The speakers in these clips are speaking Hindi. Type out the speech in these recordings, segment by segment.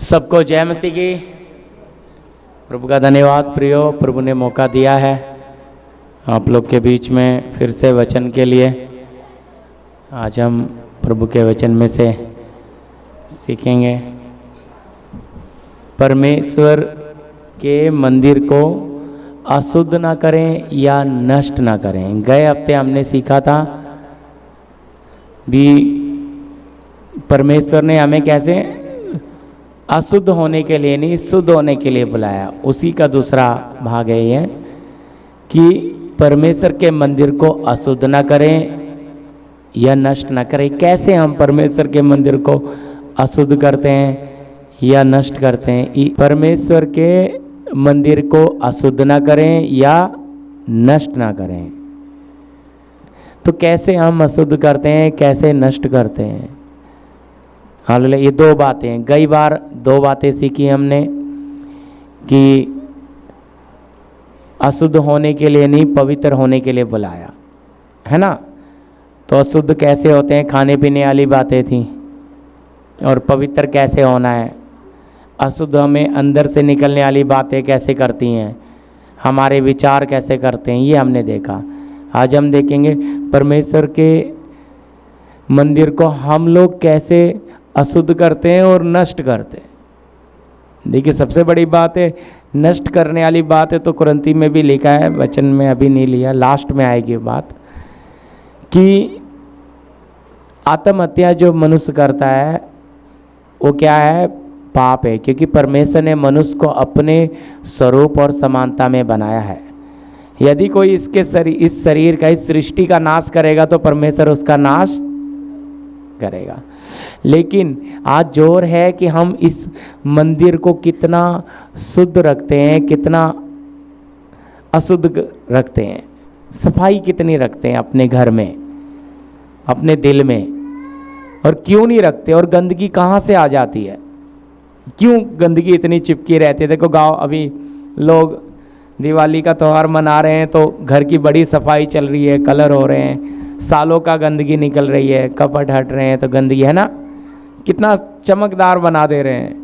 सबको जय मसीह की। प्रभु का धन्यवाद प्रियो, प्रभु ने मौका दिया है आप लोग के बीच में फिर से वचन के लिए। आज हम प्रभु के वचन में से सीखेंगे परमेश्वर के मंदिर को अशुद्ध ना करें या नष्ट ना करें। गए हफ्ते हमने सीखा था भी परमेश्वर ने हमें कैसे अशुद्ध होने के लिए नहीं, शुद्ध होने के लिए बुलाया। उसी का दूसरा भाग है ये कि परमेश्वर के मंदिर को अशुद्ध ना करें या नष्ट ना करें। कैसे हम परमेश्वर के मंदिर को अशुद्ध करते हैं या नष्ट करते हैं? परमेश्वर के मंदिर को अशुद्ध ना करें या नष्ट ना करें। तो कैसे हम अशुद्ध करते हैं, कैसे नष्ट करते हैं? हालेलुया। ये दो बातें, कई बार दो बातें सीखी हमने कि अशुद्ध होने के लिए नहीं, पवित्र होने के लिए बुलाया है ना। तो अशुद्ध कैसे होते हैं, खाने पीने वाली बातें थी। और पवित्र कैसे होना है, अशुद्ध हमें अंदर से निकलने वाली बातें कैसे करती हैं, हमारे विचार कैसे करते हैं, ये हमने देखा। आज हम देखेंगे परमेश्वर के मंदिर को हम लोग कैसे अशुद्ध करते हैं और नष्ट करते हैं। देखिए सबसे बड़ी बात है नष्ट करने वाली बात है, तो कुरंती में भी लिखा है, वचन में अभी नहीं लिया, लास्ट में आएगी बात, कि आत्महत्या जो मनुष्य करता है वो क्या है, पाप है। क्योंकि परमेश्वर ने मनुष्य को अपने स्वरूप और समानता में बनाया है। यदि कोई इस शरीर का, इस सृष्टि का नाश करेगा तो परमेश्वर उसका नाश करेगा। लेकिन आज जोर है कि हम इस मंदिर को कितना शुद्ध रखते हैं, कितना अशुद्ध रखते हैं, सफाई कितनी रखते हैं अपने घर में, अपने दिल में, और क्यों नहीं रखते। और गंदगी कहाँ से आ जाती है, क्यों गंदगी इतनी चिपकी रहती है। देखो गांव, अभी लोग दिवाली का त्यौहार मना रहे हैं तो घर की बड़ी सफाई चल रही है, कलर हो रहे हैं, सालों का गंदगी निकल रही है, कपट हट रहे हैं, तो गंदगी है ना, कितना चमकदार बना दे रहे हैं,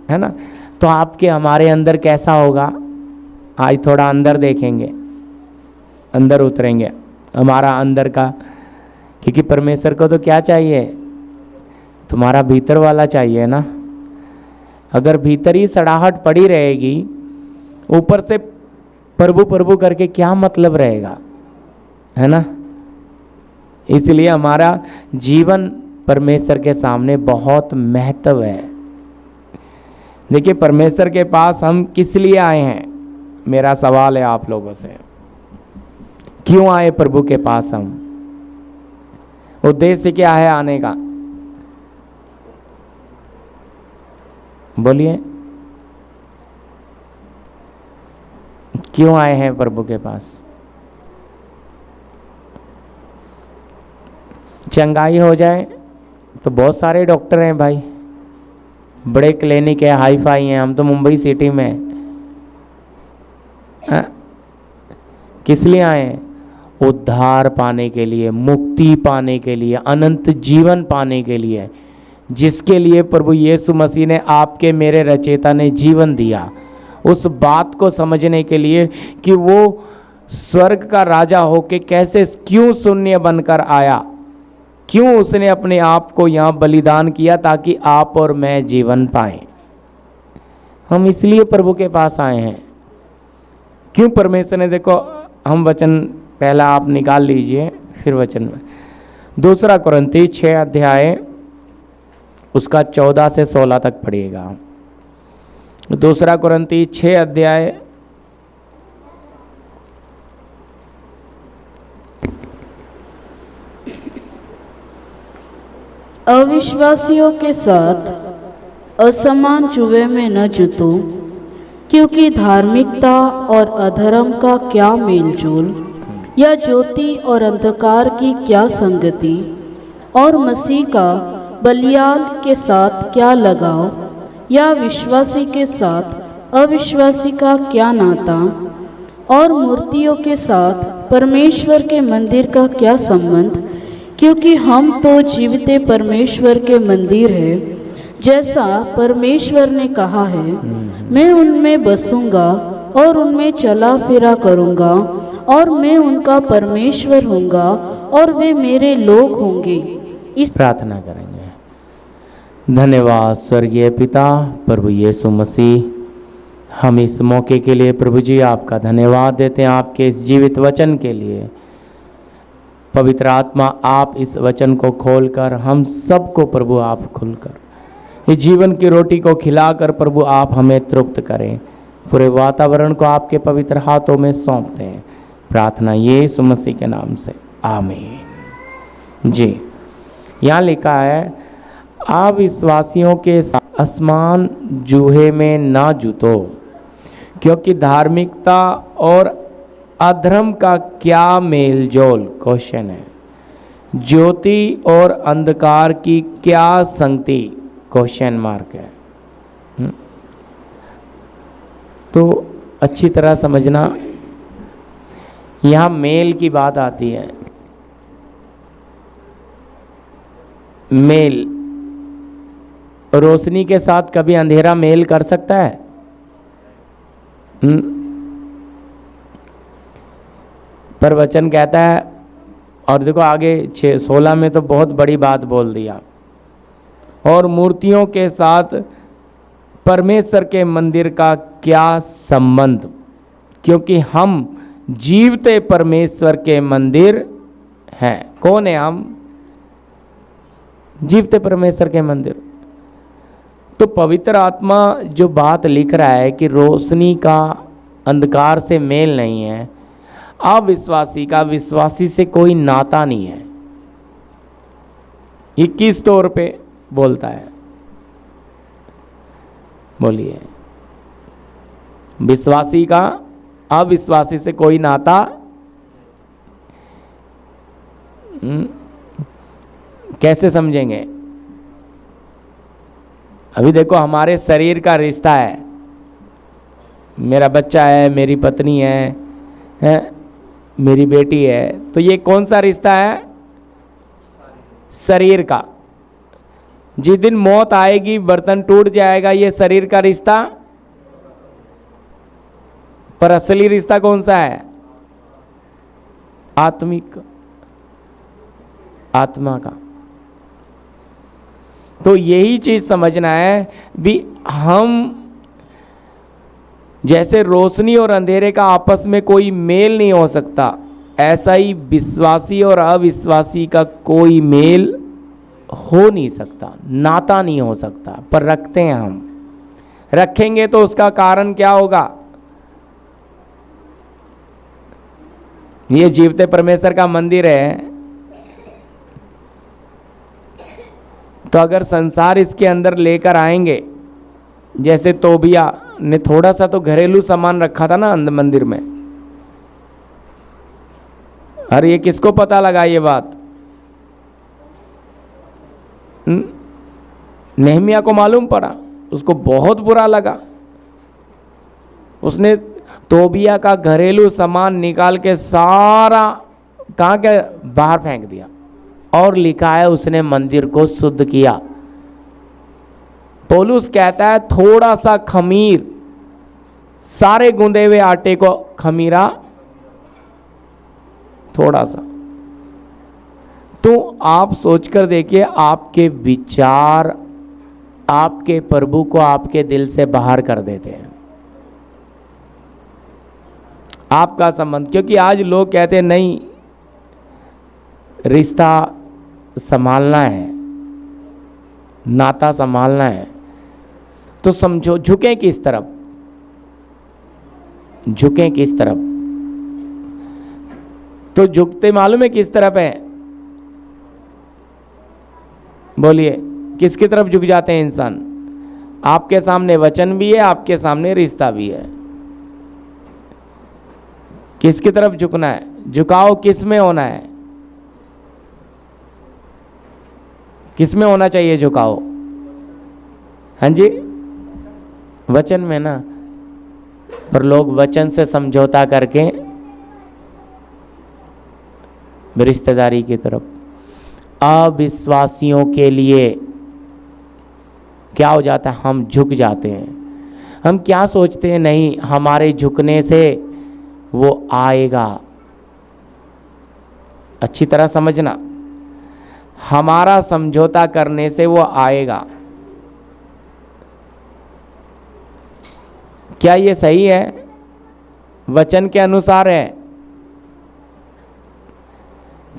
है ना। तो आपके हमारे अंदर कैसा होगा, आज थोड़ा अंदर देखेंगे, अंदर उतरेंगे हमारा अंदर का। क्योंकि परमेश्वर को तो क्या चाहिए, तुम्हारा भीतर वाला चाहिए ना। अगर भीतर ही सड़ाहट पड़ी रहेगी, ऊपर से प्रभु प्रभु करके क्या मतलब रहेगा, है ना। इसलिए हमारा जीवन परमेश्वर के सामने बहुत महत्व है। देखिए परमेश्वर के पास हम किस लिए आए हैं, मेरा सवाल है आप लोगों से, क्यों आए प्रभु के पास हम, उद्देश्य क्या है आने का, बोलिए क्यों आए हैं प्रभु के पास। चंगाई हो जाए तो बहुत सारे डॉक्टर हैं भाई, बड़े क्लिनिक है, हाई फाई हैं। हम तो मुंबई सिटी में हैं। किस लिए आए हैं, उद्धार पाने के लिए, मुक्ति पाने के लिए, अनंत जीवन पाने के लिए, जिसके लिए प्रभु यीशु मसीह ने, आपके मेरे रचयिता ने जीवन दिया। उस बात को समझने के लिए कि वो स्वर्ग का राजा होके कैसे, क्यों शून्य बनकर आया, क्यों उसने अपने आप को यहाँ बलिदान किया ताकि आप और मैं जीवन पाएं। हम इसलिए प्रभु के पास आए हैं। क्यों परमेश्वर ने, देखो हम वचन पहला आप निकाल लीजिए, फिर वचन में 2 कुरिन्ती 6 अध्याय उसका 14 से 16 तक पढ़िएगा। 2 कुरिन्ती 6 अध्याय अविश्वासियों के साथ असमान जुए में न जुतो, क्योंकि धार्मिकता और अधर्म का क्या मेलजोल, या ज्योति और अंधकार की क्या संगति, और मसीह का बलियाल के साथ क्या लगाव, या विश्वासी के साथ अविश्वासी का क्या नाता, और मूर्तियों के साथ परमेश्वर के मंदिर का क्या संबंध। क्योंकि हम तो जीविते परमेश्वर के मंदिर हैं, जैसा परमेश्वर ने कहा है, मैं उनमें बसूंगा और उनमें चला फिरा करूंगा और मैं उनका परमेश्वर होऊंगा और वे मेरे लोग होंगे। इस प्रार्थना करेंगे। धन्यवाद स्वर्गीय पिता प्रभु यीशु मसीह, हम इस मौके के लिए प्रभु जी आपका धन्यवाद देते हैं, आपके इस जीवित वचन के लिए। पवित्र आत्मा आप इस वचन को खोलकर हम सबको प्रभु आप खुलकर इस जीवन की रोटी को खिलाकर प्रभु आप हमें तृप्त करें। पूरे वातावरण को आपके पवित्र हाथों में सौंपते हैं। प्रार्थना यीशु मसीह के नाम से, आमीन। जी, यहाँ लिखा है, अविश्वासियों के असमान जूहे में ना जुतो, क्योंकि धार्मिकता और अधर्म का क्या मेल जोल। क्वेश्चन है, ज्योति और अंधकार की क्या संगति। क्वेश्चन मार्क है। तो अच्छी तरह समझना, यहाँ मेल की बात आती है। मेल, रोशनी के साथ कभी अंधेरा मेल कर सकता है? पर वचन कहता है, और देखो आगे 16 में तो बहुत बड़ी बात बोल दिया, और मूर्तियों के साथ परमेश्वर के मंदिर का क्या संबंध, क्योंकि हम जीवते परमेश्वर के मंदिर हैं। कौन है हम? जीवते परमेश्वर के मंदिर। तो पवित्र आत्मा जो बात लिख रहा है कि रोशनी का अंधकार से मेल नहीं है, अविश्वासी का विश्वासी से कोई नाता नहीं है, ये किस तौर पे बोलता है? बोलिए। विश्वासी का अविश्वासी से कोई नाता कैसे समझेंगे? अभी देखो, हमारे शरीर का रिश्ता है, मेरा बच्चा है, मेरी पत्नी है, मेरी बेटी है, तो ये कौन सा रिश्ता है? शरीर का। जिस दिन मौत आएगी, बर्तन टूट जाएगा, ये शरीर का रिश्ता। पर असली रिश्ता कौन सा है? आत्मिक, आत्मा का। तो यही चीज समझना है भी, हम जैसे रोशनी और अंधेरे का आपस में कोई मेल नहीं हो सकता, ऐसा ही विश्वासी और अविश्वासी का कोई मेल हो नहीं सकता, नाता नहीं हो सकता। पर रखते हैं हम, रखेंगे तो उसका कारण क्या होगा? ये जीवते परमेश्वर का मंदिर है, तो अगर संसार इसके अंदर लेकर आएंगे, जैसे तोबिया ने थोड़ा सा तो घरेलू सामान रखा था ना मंदिर में, अरे ये किसको पता लगा ये बात? नेहमिया को मालूम पड़ा, उसको बहुत बुरा लगा। उसने तोबिया का घरेलू सामान निकाल के सारा कहाँ के बाहर फेंक दिया, और लिखा है उसने मंदिर को शुद्ध किया। पौलुस कहता है थोड़ा सा खमीर सारे गूंदे हुए आटे को खमीरा थोड़ा सा। तो आप सोचकर देखिए, आपके विचार आपके प्रभु को आपके दिल से बाहर कर देते हैं, आपका संबंध। क्योंकि आज लोग कहते हैं नहीं, रिश्ता संभालना है, नाता संभालना है, तो समझो झुकें किस तरफ, झुकें किस तरफ? तो झुकते मालूम है किस तरफ है? बोलिए, किसकी तरफ झुक जाते हैं इंसान? आपके सामने वचन भी है, आपके सामने रिश्ता भी है, किसकी तरफ झुकना है? झुकाव किस में होना है? किस में होना चाहिए झुकाव? हाँ जी, वचन में ना। पर लोग वचन से समझौता करके रिश्तेदारी की तरफ। अविश्वासियों के लिए क्या हो जाता है? हम झुक जाते हैं। हम क्या सोचते हैं? नहीं, हमारे झुकने से वो आएगा। अच्छी तरह समझना, हमारा समझौता करने से वो आएगा। क्या ये सही है? वचन के अनुसार है।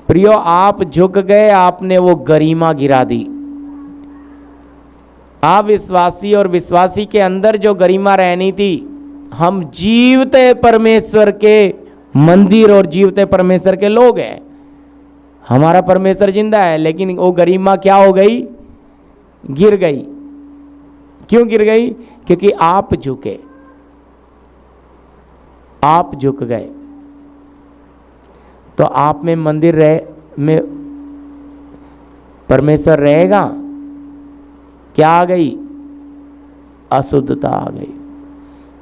प्रियो, आप झुक गए, आपने वो गरिमा गिरा दी। अविश्वासी और विश्वासी के अंदर जो गरिमा रहनी थी, हम जीवते परमेश्वर के मंदिर और जीवते परमेश्वर के लोग हैं। हमारा परमेश्वर जिंदा है, लेकिन वो गरिमा क्या हो गई? गिर गई। क्यों गिर गई? क्योंकि आप झुके, आप झुक गए। तो आप में मंदिर में परमेश्वर रहेगा? क्या आ गई? अशुद्धता आ गई।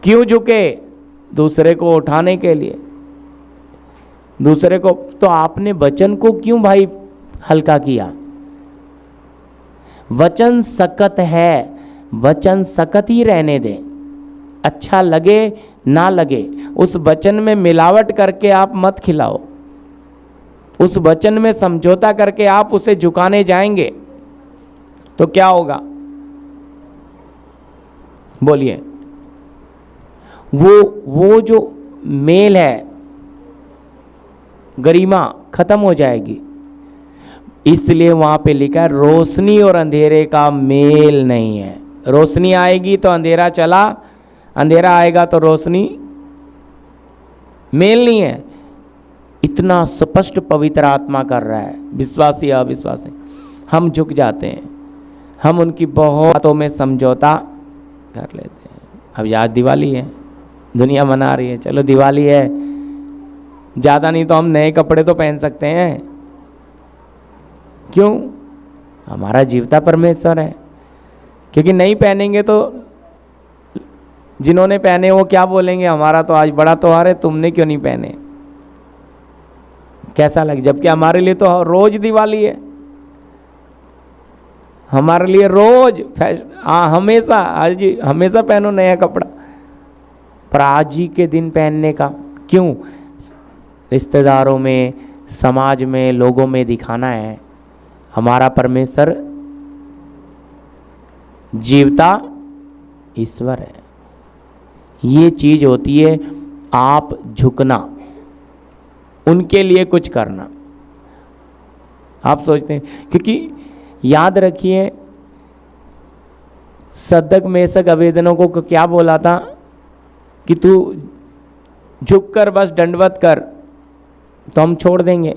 क्यों झुके? दूसरे को उठाने के लिए, दूसरे को। तो आपने वचन को क्यों भाई हल्का किया? वचन सख्त है, वचन सख्त ही रहने दें। अच्छा लगे ना लगे, उस वचन में मिलावट करके आप मत खिलाओ। उस वचन में समझौता करके आप उसे झुकाने जाएंगे तो क्या होगा? बोलिए। वो जो मेल है, गरिमा खत्म हो जाएगी। इसलिए वहां पे लिखा है रोशनी और अंधेरे का मेल नहीं है। रोशनी आएगी तो अंधेरा चला, अंधेरा आएगा तो रोशनी, मेल नहीं है। इतना स्पष्ट पवित्र आत्मा कर रहा है। विश्वासी अविश्वासी हम झुक जाते हैं, हम उनकी बहुत बातों में समझौता कर लेते हैं। अब आज दिवाली है, दुनिया मना रही है, चलो दिवाली है, ज़्यादा नहीं तो हम नए कपड़े तो पहन सकते हैं। क्यों? हमारा जीवता परमेश्वर है। क्योंकि नहीं पहनेंगे तो जिन्होंने पहने वो क्या बोलेंगे? हमारा तो आज बड़ा त्योहार है, तुमने क्यों नहीं पहने? कैसा लगे? जबकि हमारे लिए तो रोज दिवाली है, हमारे लिए रोज हमेशा, आज हमेशा पहनो नया कपड़ा, पर आज ही के दिन पहनने का क्यों? रिश्तेदारों में, समाज में, लोगों में दिखाना है। हमारा परमेश्वर जीवता ईश्वर है। ये चीज होती है आप झुकना, उनके लिए कुछ करना। आप सोचते हैं, क्योंकि याद रखिए सदक मेसक अवेदनों को क्या बोला था कि तू झुक कर बस दंडवत कर तो हम छोड़ देंगे।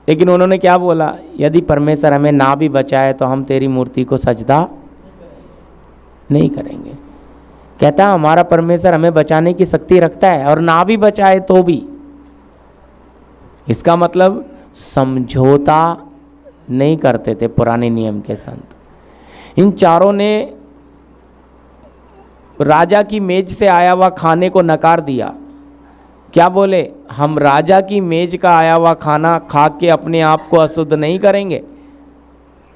लेकिन उन्होंने क्या बोला? यदि परमेश्वर हमें ना भी बचाए तो हम तेरी मूर्ति को सजदा नहीं करेंगे। कहता हमारा परमेश्वर हमें बचाने की शक्ति रखता है, और ना भी बचाए तो भी। इसका मतलब समझौता नहीं करते थे पुराने नियम के संत। इन चारों ने राजा की मेज से आया हुआ खाने को नकार दिया। क्या बोले? हम राजा की मेज का आया हुआ खाना खा के अपने आप को अशुद्ध नहीं करेंगे।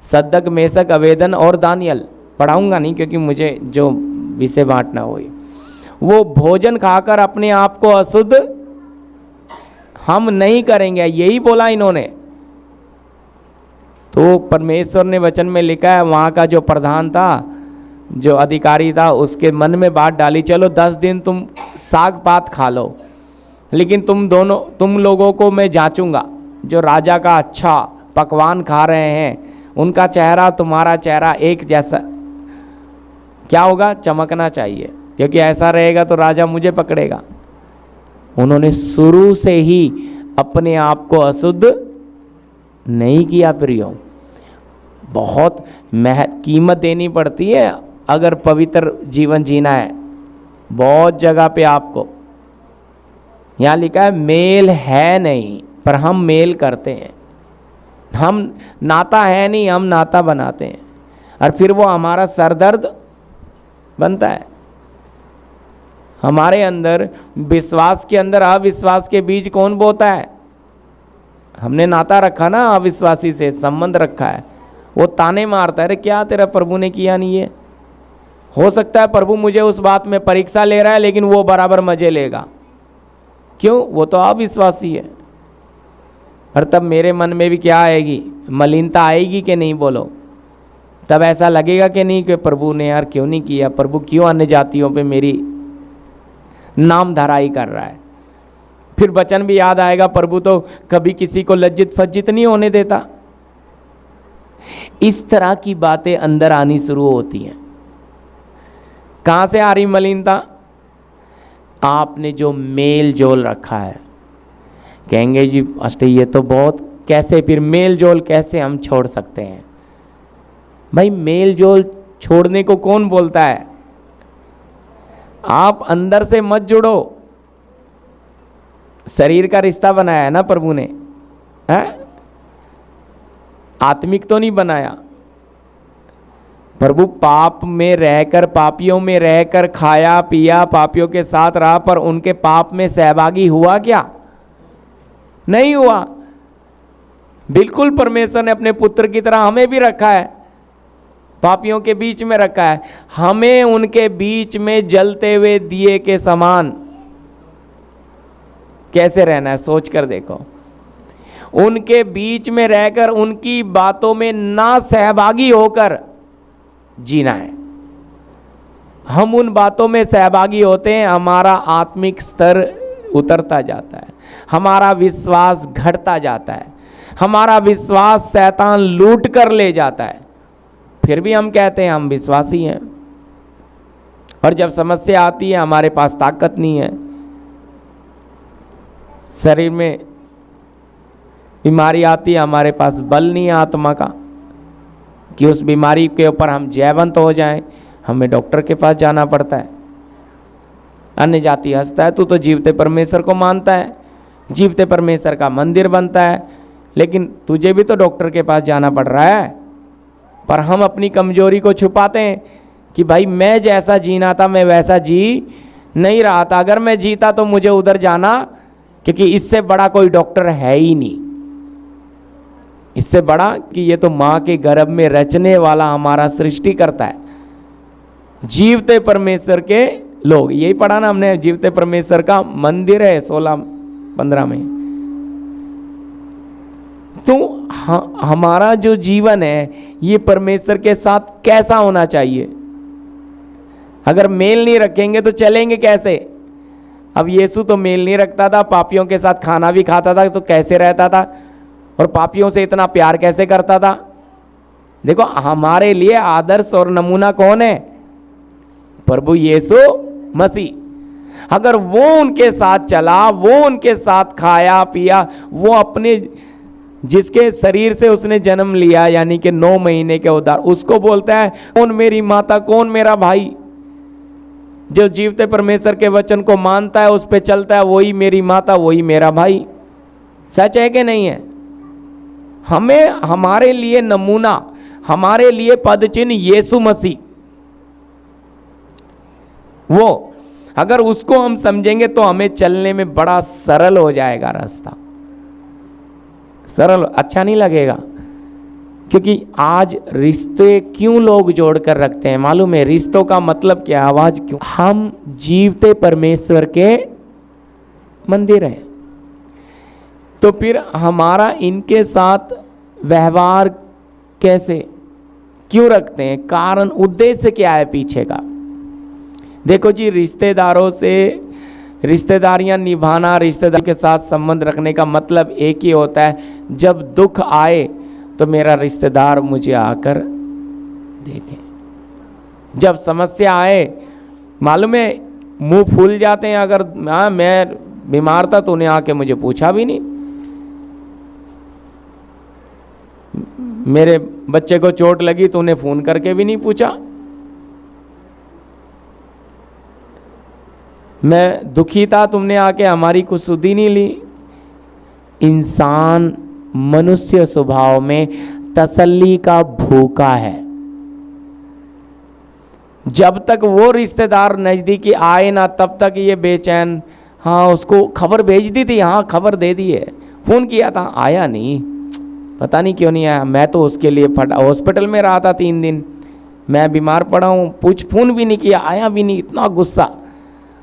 सद्दक, मेसक, अवेदन और दानियल पढ़ाऊंगा नहीं, क्योंकि मुझे जो विषय बांटना हो, वो भोजन खाकर अपने आप को अशुद्ध हम नहीं करेंगे, यही बोला इन्होंने। तो परमेश्वर ने वचन में लिखा है, वहाँ का जो प्रधान था, जो अधिकारी था, उसके मन में बात डाली, चलो 10 दिन तुम साग पात खा लो, लेकिन तुम लोगों को मैं जांचूंगा। जो राजा का अच्छा पकवान खा रहे हैं, उनका चेहरा तुम्हारा चेहरा एक जैसा क्या होगा? चमकना चाहिए, क्योंकि ऐसा रहेगा तो राजा मुझे पकड़ेगा। उन्होंने शुरू से ही अपने आप को अशुद्ध नहीं किया। प्रियो, बहुत कीमत देनी पड़ती है अगर पवित्र जीवन जीना है। बहुत जगह पे आपको यहाँ लिखा है मेल है नहीं, पर हम मेल करते हैं। हम नाता है नहीं, हम नाता बनाते हैं, और फिर वो हमारा सरदर्द बनता है। हमारे अंदर विश्वास के अंदर अविश्वास के बीज कौन बोता है? हमने नाता रखा ना, अविश्वासी से संबंध रखा है। वो ताने मारता है, अरे क्या तेरा प्रभु ने किया नहीं है, हो सकता है प्रभु मुझे उस बात में परीक्षा ले रहा है, लेकिन वो बराबर मजे लेगा। क्यों? वो तो अविश्वासी है। और तब मेरे मन में भी क्या आएगी? मलिनता आएगी कि नहीं? बोलो। तब ऐसा लगेगा कि नहीं कि प्रभु ने यार क्यों नहीं किया, प्रभु क्यों अन्य जातियों पे मेरी नाम धराई कर रहा है। फिर वचन भी याद आएगा, प्रभु तो कभी किसी को लज्जित फज्जित नहीं होने देता। इस तरह की बातें अंदर आनी शुरू होती हैं। कहां से आ रही मलिनता? आपने जो मेल जोल रखा है। कहेंगे जी अष्ट ये तो बहुत, कैसे फिर मेल जोल कैसे हम छोड़ सकते हैं? भाई मेल जोल छोड़ने को कौन बोलता है? आप अंदर से मत जुड़ो। शरीर का रिश्ता बनाया है ना प्रभु ने, है? आत्मिक तो नहीं बनाया। प्रभु पाप में रहकर, पापियों में रहकर खाया पिया, पापियों के साथ रहा, पर उनके पाप में सहभागी हुआ क्या? नहीं हुआ। बिल्कुल परमेश्वर ने अपने पुत्र की तरह हमें भी रखा है, पापियों के बीच में रखा है। हमें उनके बीच में जलते हुए दिए के समान कैसे रहना है, सोच कर देखो। उनके बीच में रहकर उनकी बातों में ना सहभागी होकर जीना है। हम उन बातों में सहभागी होते हैं, हमारा आत्मिक स्तर उतरता जाता है, हमारा विश्वास घटता जाता है, हमारा विश्वास शैतान लूट कर ले जाता है। फिर भी हम कहते हैं हम विश्वासी हैं, और जब समस्या आती है हमारे पास ताकत नहीं है, शरीर में बीमारी आती है, हमारे पास बल नहीं है आत्मा का कि उस बीमारी के ऊपर हम जयवंत हो जाएं, हमें डॉक्टर के पास जाना पड़ता है। अन्य जाति हंसता है, तू तो जीवते परमेश्वर को मानता है, जीवते परमेश्वर का मंदिर बनता है, लेकिन तुझे भी तो डॉक्टर के पास जाना पड़ रहा है। पर हम अपनी कमजोरी को छुपाते हैं कि भाई मैं जैसा जीना था मैं वैसा जी नहीं रहा था, अगर मैं जीता तो मुझे उधर जाना, क्योंकि इससे बड़ा कोई डॉक्टर है ही नहीं। इससे बड़ा कि ये तो मां के गर्भ में रचने वाला हमारा सृष्टि करता है। जीवते परमेश्वर के लोग, यही पढ़ा ना हमने, जीवते परमेश्वर का मंदिर है 16-15 में। तो हमारा जो जीवन है ये परमेश्वर के साथ कैसा होना चाहिए? अगर मेल नहीं रखेंगे तो चलेंगे कैसे? अब यीशु तो मेल नहीं रखता था, पापियों के साथ खाना भी खाता था, तो कैसे रहता था? और पापियों से इतना प्यार कैसे करता था? देखो हमारे लिए आदर्श और नमूना कौन है? प्रभु यीशु मसीह। अगर वो उनके साथ चला, वो उनके साथ खाया पिया, वो अपने जिसके शरीर से उसने जन्म लिया यानी कि 9 महीने के उधार, उसको बोलता है कौन मेरी माता कौन मेरा भाई? जो जीवते परमेश्वर के वचन को मानता है, उस पे चलता है, वही मेरी माता वही मेरा भाई। सच है कि नहीं है? हमें हमारे लिए नमूना, हमारे लिए पद चिन्ह यीशु मसीह, वो अगर उसको हम समझेंगे तो हमें चलने में बड़ा सरल हो जाएगा रास्ता। सरल अच्छा नहीं लगेगा, क्योंकि आज रिश्ते क्यों लोग जोड़कर रखते हैं मालूम है? रिश्तों का मतलब क्या? आवाज क्यों? हम जीवते परमेश्वर के मंदिर हैं, तो फिर हमारा इनके साथ व्यवहार कैसे क्यों रखते हैं? कारण उद्देश्य क्या है पीछे का? देखो जी, रिश्तेदारों से रिश्तेदारियां निभाना, रिश्तेदार के साथ संबंध रखने का मतलब एक ही होता है, जब दुख आए तो मेरा रिश्तेदार मुझे आकर देखे। जब समस्या आए, मालूम है मुंह फूल जाते हैं। अगर मैं बीमार था तो उन्हें आके मुझे पूछा भी नहीं, मेरे बच्चे को चोट लगी तो उन्हें फोन करके भी नहीं पूछा, मैं दुखी था तुमने आके हमारी कुछ सुधी नहीं ली। इंसान मनुष्य स्वभाव में तसल्ली का भूखा है। जब तक वो रिश्तेदार नजदीकी आए ना तब तक ये बेचैन। हाँ, उसको खबर भेज दी थी, हाँ खबर दे दी है, फोन किया था, आया नहीं, पता नहीं क्यों नहीं आया। मैं तो उसके लिए हॉस्पिटल में रहा था 3 दिन, मैं बीमार पड़ा हूँ, फोन भी नहीं किया, आया भी नहीं, इतना गुस्सा।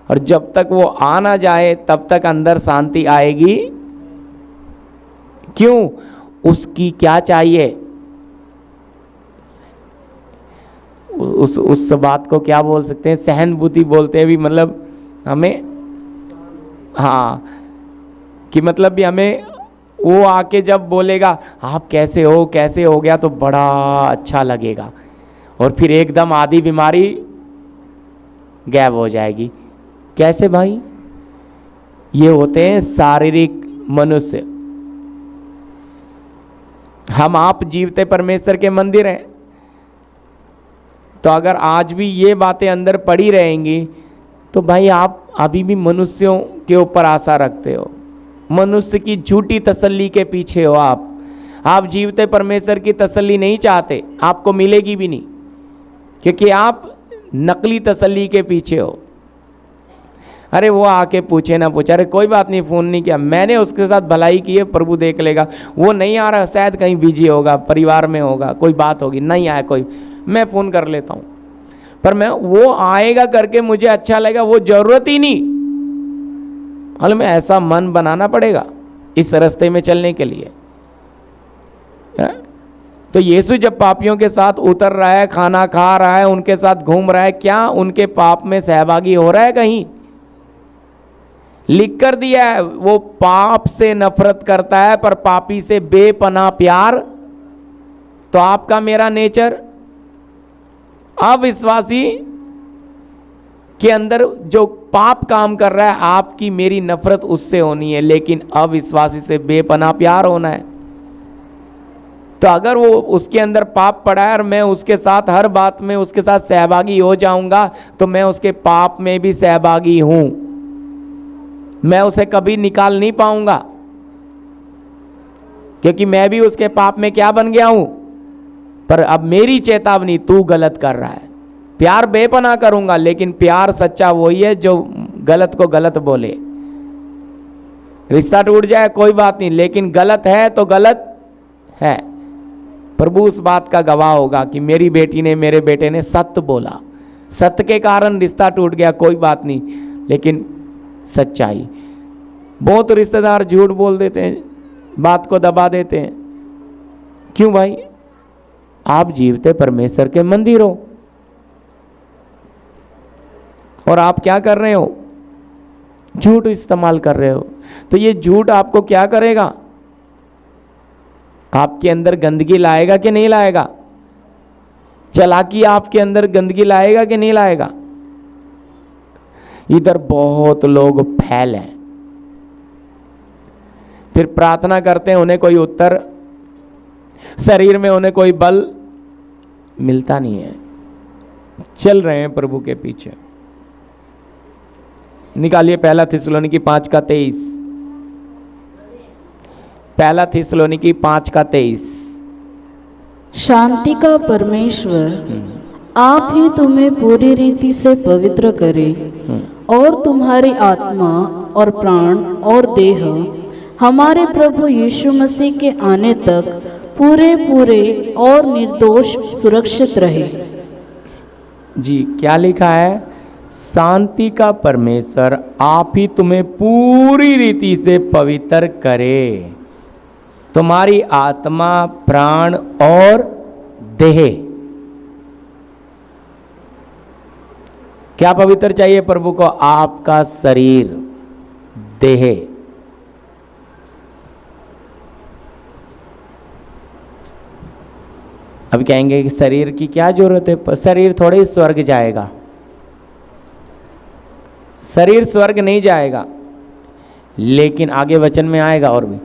और जब तक वो आ ना जाए तब तक अंदर शांति आएगी क्यों? उसकी क्या चाहिए? उस बात को क्या बोल सकते हैं? सहानुभूति बोलते हैं भी, मतलब हमें, हाँ, कि मतलब भी हमें वो आके जब बोलेगा आप कैसे हो, कैसे हो गया, तो बड़ा अच्छा लगेगा। और फिर एकदम आधी बीमारी गायब हो जाएगी। कैसे भाई? ये होते हैं शारीरिक मनुष्य। हम आप जीवते परमेश्वर के मंदिर हैं, तो अगर आज भी ये बातें अंदर पड़ी रहेंगी तो भाई आप अभी भी मनुष्यों के ऊपर आशा रखते हो, मनुष्य की झूठी तसल्ली के पीछे हो। आप जीवते परमेश्वर की तसल्ली नहीं चाहते, आपको मिलेगी भी नहीं, क्योंकि आप नकली तसल्ली के पीछे हो। अरे वो आके पूछे ना पूछे, अरे कोई बात नहीं, फ़ोन नहीं किया, मैंने उसके साथ भलाई की है, प्रभु देख लेगा। वो नहीं आ रहा, शायद कहीं बिजी होगा, परिवार में होगा, कोई बात होगी, नहीं आया कोई, मैं फ़ोन कर लेता हूँ। पर मैं वो आएगा करके मुझे अच्छा लगेगा, वो ज़रूरत ही नहीं। मालूम है, ऐसा मन बनाना पड़ेगा इस रास्ते में चलने के लिए। तो यीशु जब पापियों के साथ उतर रहा है, खाना खा रहा है, उनके साथ घूम रहा है, क्या उनके पाप में सहभागी हो रहा है? कहीं लिख कर दिया है वो पाप से नफरत करता है पर पापी से बेपनाह प्यार। तो आपका मेरा नेचर, अविश्वासी के अंदर जो पाप काम कर रहा है, आपकी मेरी नफरत उससे होनी है, लेकिन अविश्वासी से बेपनाह प्यार होना है। तो अगर वो उसके अंदर पाप पड़ा है और मैं उसके साथ हर बात में उसके साथ सहभागी हो जाऊंगा, तो मैं उसके पाप में भी सहभागी हूं, मैं उसे कभी निकाल नहीं पाऊंगा, क्योंकि मैं भी उसके पाप में क्या बन गया हूं। पर अब मेरी चेतावनी, तू गलत कर रहा है। प्यार बेपनाह करूंगा, लेकिन प्यार सच्चा वही है जो गलत को गलत बोले। रिश्ता टूट जाए कोई बात नहीं, लेकिन गलत है तो गलत है। प्रभु उस बात का गवाह होगा कि मेरी बेटी ने, मेरे बेटे ने सत्य बोला, सत्य के कारण रिश्ता टूट गया, कोई बात नहीं, लेकिन सच्चाई। बहुत रिश्तेदार झूठ बोल देते हैं, बात को दबा देते हैं। क्यों भाई? आप जीवते परमेश्वर के मंदिर हो और आप क्या कर रहे हो? झूठ इस्तेमाल कर रहे हो। तो ये झूठ आपको क्या करेगा? आपके अंदर गंदगी लाएगा कि नहीं लाएगा? चालाकी आपके अंदर गंदगी लाएगा कि नहीं लाएगा? इधर बहुत लोग फैल हैं, फिर प्रार्थना करते हैं, उन्हें कोई उत्तर, शरीर में उन्हें कोई बल मिलता नहीं है, चल रहे हैं प्रभु के पीछे। निकालिए पहला थिस्सलुनीकी 5:23, पहला थिस्सलुनीकी 5:23। शांति का परमेश्वर आप ही तुम्हें पूरी रीति से पवित्र करे और तुम्हारी आत्मा और प्राण और देह हमारे प्रभु यीशु मसीह के आने तक पूरे पूरे और निर्दोष सुरक्षित रहे। जी, क्या लिखा है? शांति का परमेश्वर आप ही तुम्हें पूरी रीति से पवित्र करे, तुम्हारी आत्मा, प्राण और देह। क्या पवित्र चाहिए प्रभु को? आपका शरीर, देह। अब कहेंगे कि शरीर की क्या जरूरत है? शरीर थोड़े ही स्वर्ग जाएगा, शरीर स्वर्ग नहीं जाएगा, लेकिन आगे वचन में आएगा और भी,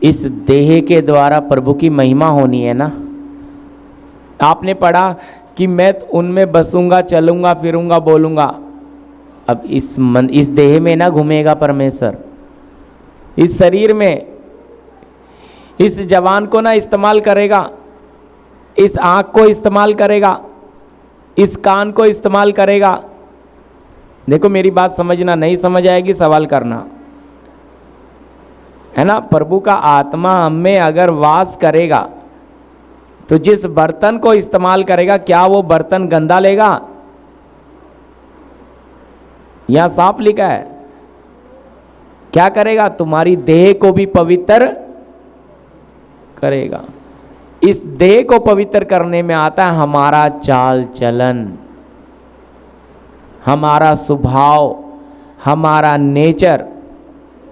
इस देह के द्वारा प्रभु की महिमा होनी है ना। आपने पढ़ा कि मैं उनमें बसूंगा, चलूंगा, फिरूंगा, बोलूंगा। अब इस देह में ना घूमेगा परमेश्वर, इस शरीर में, इस जवान को ना इस्तेमाल करेगा, इस आँख को इस्तेमाल करेगा, इस कान को इस्तेमाल करेगा। देखो मेरी बात समझना, नहीं समझ आएगी सवाल करना, है ना। प्रभु का आत्मा हम में अगर वास करेगा तो जिस बर्तन को इस्तेमाल करेगा क्या वो बर्तन गंदा लेगा? यहां साफ लिखा है। क्या करेगा? तुम्हारी देह को भी पवित्र करेगा। इस देह को पवित्र करने में आता है हमारा चाल चलन, हमारा स्वभाव, हमारा नेचर।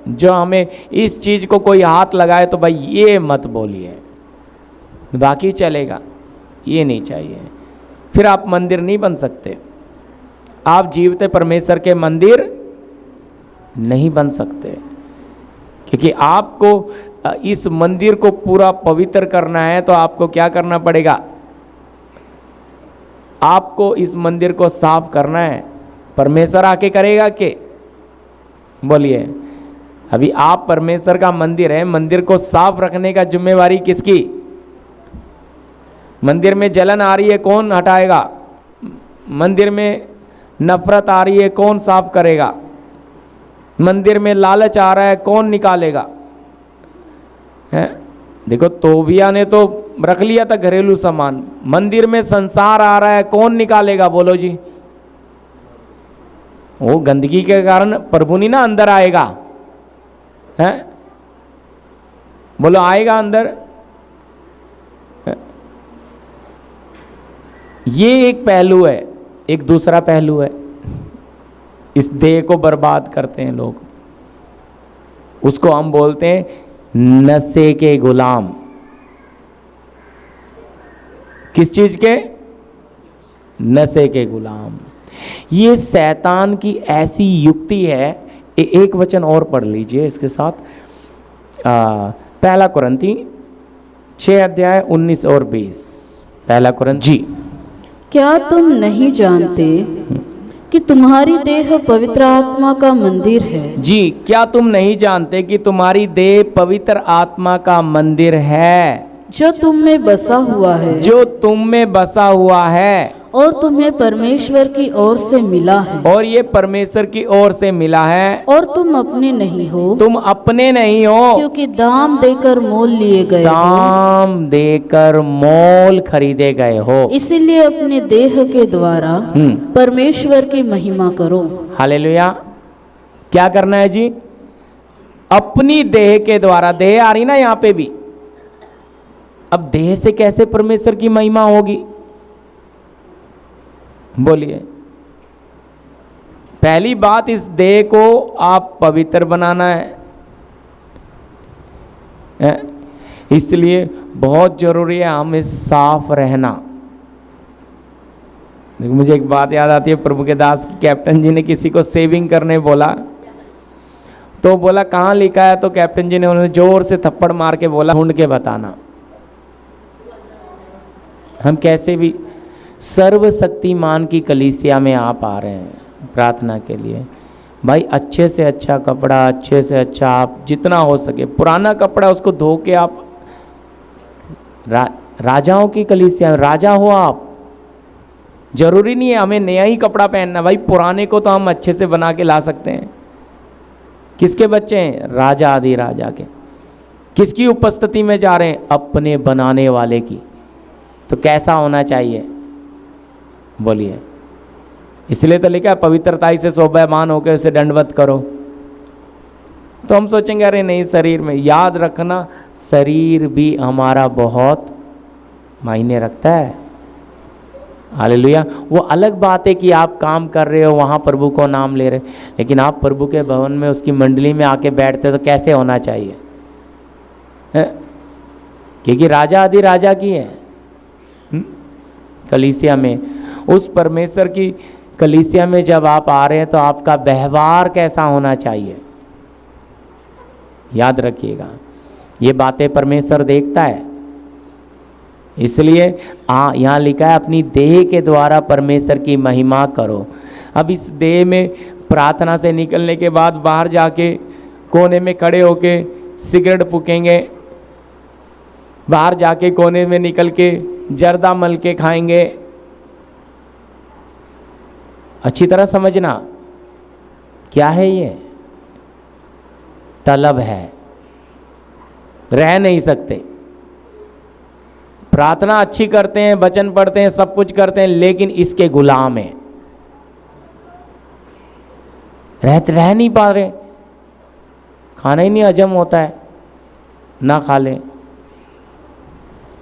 जो हमें इस चीज को कोई हाथ लगाए तो भाई ये मत बोलिए, बाकी चलेगा, ये नहीं चाहिए। फिर आप मंदिर नहीं बन सकते, आप जीवते परमेश्वर के मंदिर नहीं बन सकते, क्योंकि आपको इस मंदिर को पूरा पवित्र करना है तो आपको क्या करना पड़ेगा? आपको इस मंदिर को साफ करना है। परमेश्वर आके करेगा के? बोलिए। अभी आप परमेश्वर का मंदिर है, मंदिर को साफ रखने का जिम्मेवारी किसकी? मंदिर में जलन आ रही है, कौन हटाएगा? मंदिर में नफरत आ रही है, कौन साफ करेगा? मंदिर में लालच आ रहा है, कौन निकालेगा? है? देखो तोबिया ने तो रख लिया था घरेलू सामान, मंदिर में संसार आ रहा है, कौन निकालेगा? बोलो जी। वो गंदगी के कारण प्रभु नहीं ना अंदर आएगा, है? बोलो आएगा अंदर? है? ये एक पहलू है। एक दूसरा पहलू है, इस देह को बर्बाद करते हैं लोग, उसको हम बोलते हैं नशे के गुलाम। किस चीज के? नशे के गुलाम। ये शैतान की ऐसी युक्ति है। एक वचन और पढ़ लीजिए इसके साथ, पहला कुरिन्थी 6 अध्याय 19 और 20। पहला कुरिन्थी जी। क्या तुम नहीं जानते कि तुम्हारी देह पवित्र आत्मा का मंदिर है? जी, क्या तुम नहीं जानते कि तुम्हारी देह पवित्र आत्मा का मंदिर है, जो तुम में बसा हुआ है, जो तुम में बसा हुआ है, और तुम्हें परमेश्वर की ओर से मिला है, और ये परमेश्वर की ओर से मिला है, और तुम अपने नहीं हो, तुम अपने नहीं हो, क्योंकि दाम देकर मोल लिए गए हो, दाम देकर मोल खरीदे गए हो। इसीलिए अपने देह के द्वारा परमेश्वर की महिमा करो। हालेलुया। क्या करना है जी? अपनी देह के द्वारा। देह आ रही ना यहाँ पे भी। अब देह से कैसे परमेश्वर की महिमा होगी? बोलिए। पहली बात, इस देह को आप पवित्र बनाना है? इसलिए बहुत जरूरी है हमें साफ रहना। देखो मुझे एक बात याद आती है, प्रभु के दास की कैप्टन जी ने किसी को सेविंग करने बोला, तो बोला कहाँ लिखा है? तो कैप्टन जी ने उन्हें जोर से थप्पड़ मार के बोला ढूंढ के बताना। हम कैसे भी सर्वशक्तिमान की कलीसिया में आप आ रहे हैं प्रार्थना के लिए, भाई अच्छे से अच्छा कपड़ा, अच्छे से अच्छा आप जितना हो सके, पुराना कपड़ा उसको धो के आप राजाओं की कलीसिया, राजा हो आप। जरूरी नहीं है हमें नया ही कपड़ा पहनना, भाई पुराने को तो हम अच्छे से बना के ला सकते हैं। किसके बच्चे हैं? राजा आदि राजा के। किसकी उपस्थिति में जा रहे हैं? अपने बनाने वाले की। तो कैसा होना चाहिए? बोलिए। इसलिए तो लिखा है पवित्रता से शोभायमान होकर उसे दंडवत करो। तो हम सोचेंगे अरे नहीं, शरीर में, याद रखना शरीर भी हमारा बहुत मायने रखता है। हालेलुया। वो अलग बात है कि आप काम कर रहे हो, वहाँ प्रभु को नाम ले रहे, लेकिन आप प्रभु के भवन में उसकी मंडली में आके बैठते तो कैसे होना चाहिए? क्योंकि राजा आदि राजा की है कलीसिया में। उस परमेश्वर की कलीसिया में जब आप आ रहे हैं तो आपका व्यवहार कैसा होना चाहिए? याद रखिएगा, ये बातें परमेश्वर देखता है। इसलिए यहाँ लिखा है अपनी देह के द्वारा परमेश्वर की महिमा करो। अब इस देह में प्रार्थना से निकलने के बाद बाहर जाके कोने में खड़े होके सिगरेट फूकेंगे, बाहर जाके कोने में निकल के जर्दा मल के खाएंगे। अच्छी तरह समझना क्या है ये? तलब है, रह नहीं सकते। प्रार्थना अच्छी करते हैं, वचन पढ़ते हैं, सब कुछ करते हैं, लेकिन इसके गुलाम हैं, रह नहीं पा रहे, खाना ही नहीं हजम होता है, ना खा ले।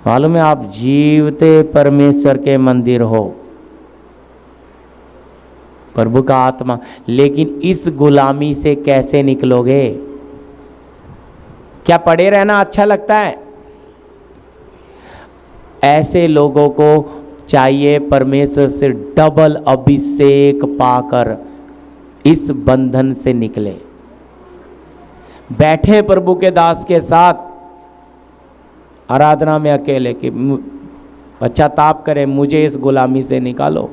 मालूम है आप जीवते परमेश्वर के मंदिर हो, प्रभु का आत्मा, लेकिन इस गुलामी से कैसे निकलोगे? क्या पड़े रहना अच्छा लगता है? ऐसे लोगों को चाहिए परमेश्वर से डबल अभिषेक पाकर इस बंधन से निकले। बैठे प्रभु के दास के साथ आराधना में अकेले कि अच्छा ताप करे, मुझे इस गुलामी से निकालो,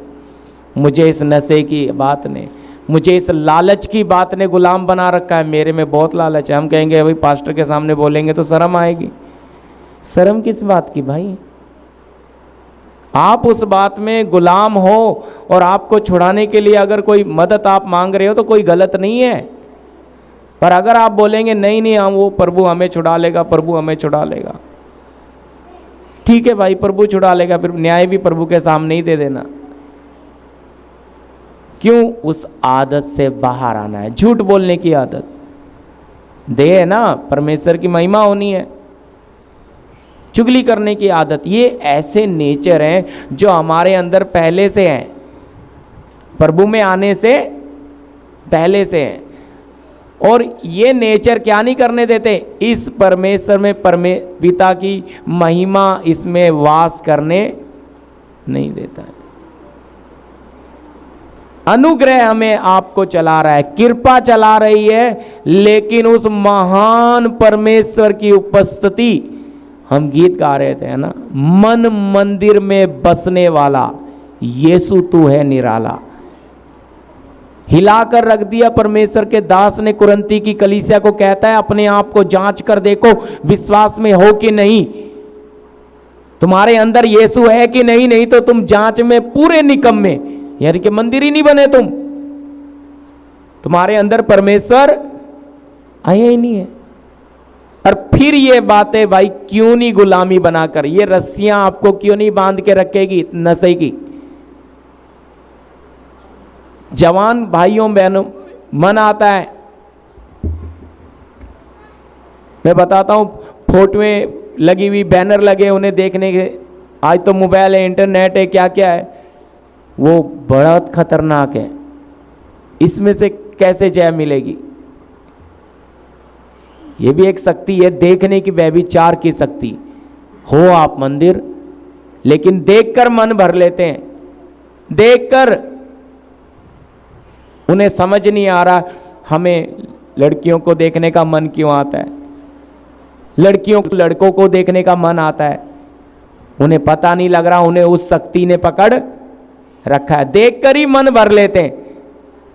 मुझे इस नशे की बात ने, मुझे इस लालच की बात ने गुलाम बना रखा है, मेरे में बहुत लालच है। हम कहेंगे भाई पास्टर के सामने बोलेंगे तो शर्म आएगी। शर्म किस बात की भाई? आप उस बात में गुलाम हो और आपको छुड़ाने के लिए अगर कोई मदद आप मांग रहे हो तो कोई गलत नहीं है, पर अगर आप बोलेंगे नहीं नहीं हम वो प्रभु हमें छुड़ा लेगा, प्रभु हमें छुड़ा लेगा, ठीक है भाई प्रभु छुड़ा लेगा, फिर न्याय भी प्रभु के सामने ही दे देना। क्यों? उस आदत से बाहर आना है, झूठ बोलने की आदत। दे है ना, परमेश्वर की महिमा होनी है। चुगली करने की आदत, ये ऐसे नेचर हैं जो हमारे अंदर पहले से हैं, प्रभु में आने से पहले से हैं। और ये नेचर क्या नहीं करने देते? इस परमेश्वर में पिता की महिमा इसमें वास करने नहीं देता है। अनुग्रह हमें आपको चला रहा है, कृपा चला रही है, लेकिन उस महान परमेश्वर की उपस्थिति, हम गीत गा रहे थे है ना, मन मंदिर में बसने वाला यीशु तू है निराला, हिलाकर रख दिया। परमेश्वर के दास ने कुरंती की कलीसिया को कहता है अपने आप को जांच कर देखो, विश्वास में हो कि नहीं, तुम्हारे अंदर यीशु है कि नहीं, नहीं तो तुम जांच में पूरे निकम्मे, यानी कि मंदिर ही नहीं बने तुम, तुम्हारे अंदर परमेश्वर आया ही नहीं है। और फिर ये बातें भाई क्यों नहीं गुलामी बनाकर, ये रस्सियां आपको क्यों नहीं बांध के रखेगी नशे की? जवान भाइयों बहनों मन आता है, मैं बताता हूं, फोटोएं लगी हुई, बैनर लगे उन्हें देखने के, आज तो मोबाइल है, इंटरनेट है, क्या क्या है, वो बहुत खतरनाक है। इसमें से कैसे जय मिलेगी? ये भी एक शक्ति है देखने की, व्यभिचार की शक्ति। हो आप मंदिर, लेकिन देखकर मन भर लेते हैं, देखकर उन्हें समझ नहीं आ रहा हमें लड़कियों को देखने का मन क्यों आता है, लड़कियों को लड़कों को देखने का मन आता है, उन्हें पता नहीं लग रहा, उन्हें उस शक्ति ने पकड़ रखा है, देखकर ही मन भर लेते हैं।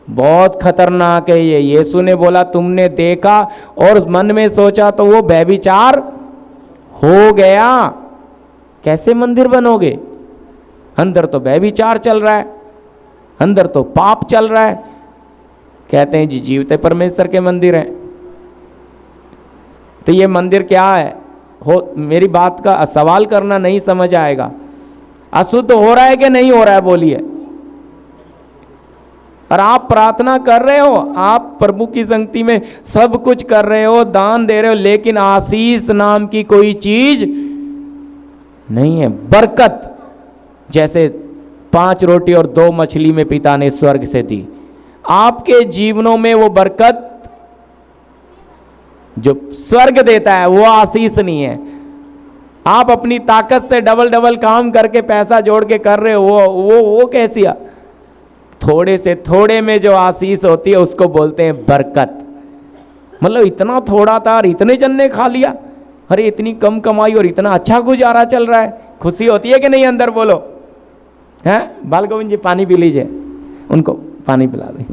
बहुत खतरनाक है ये। यीशु ने बोला तुमने देखा और मन में सोचा तो वो व्यभिचार हो गया। कैसे मंदिर बनोगे? अंदर तो व्यभिचार चल रहा है, अंदर तो पाप चल रहा है। कहते हैं जी जीवते परमेश्वर के मंदिर हैं, तो ये मंदिर क्या है? हो, मेरी बात का सवाल करना नहीं समझ आएगा। अशुद्ध हो रहा है कि नहीं हो रहा है बोलिए? और आप प्रार्थना कर रहे हो, आप प्रभु की संगति में सब कुछ कर रहे हो, दान दे रहे हो, लेकिन आशीष नाम की कोई चीज नहीं है। बरकत जैसे 5 रोटी और 2 मछली में पिता ने स्वर्ग से दी, आपके जीवनों में वो बरकत जो स्वर्ग देता है वो आशीष नहीं है। आप अपनी ताकत से डबल डबल काम करके पैसा जोड़ के कर रहे हो, वो कैसी? थोड़े से थोड़े में जो आशीष होती है उसको बोलते हैं बरकत। मतलब इतना थोड़ा था और इतने जन ने खा लिया, अरे इतनी कम कमाई और इतना अच्छा गुजारा चल रहा है, खुशी होती है कि नहीं अंदर? बोलो हैं? बाल गोविंद जी पानी पी लीजिए, उनको पानी पिला दें।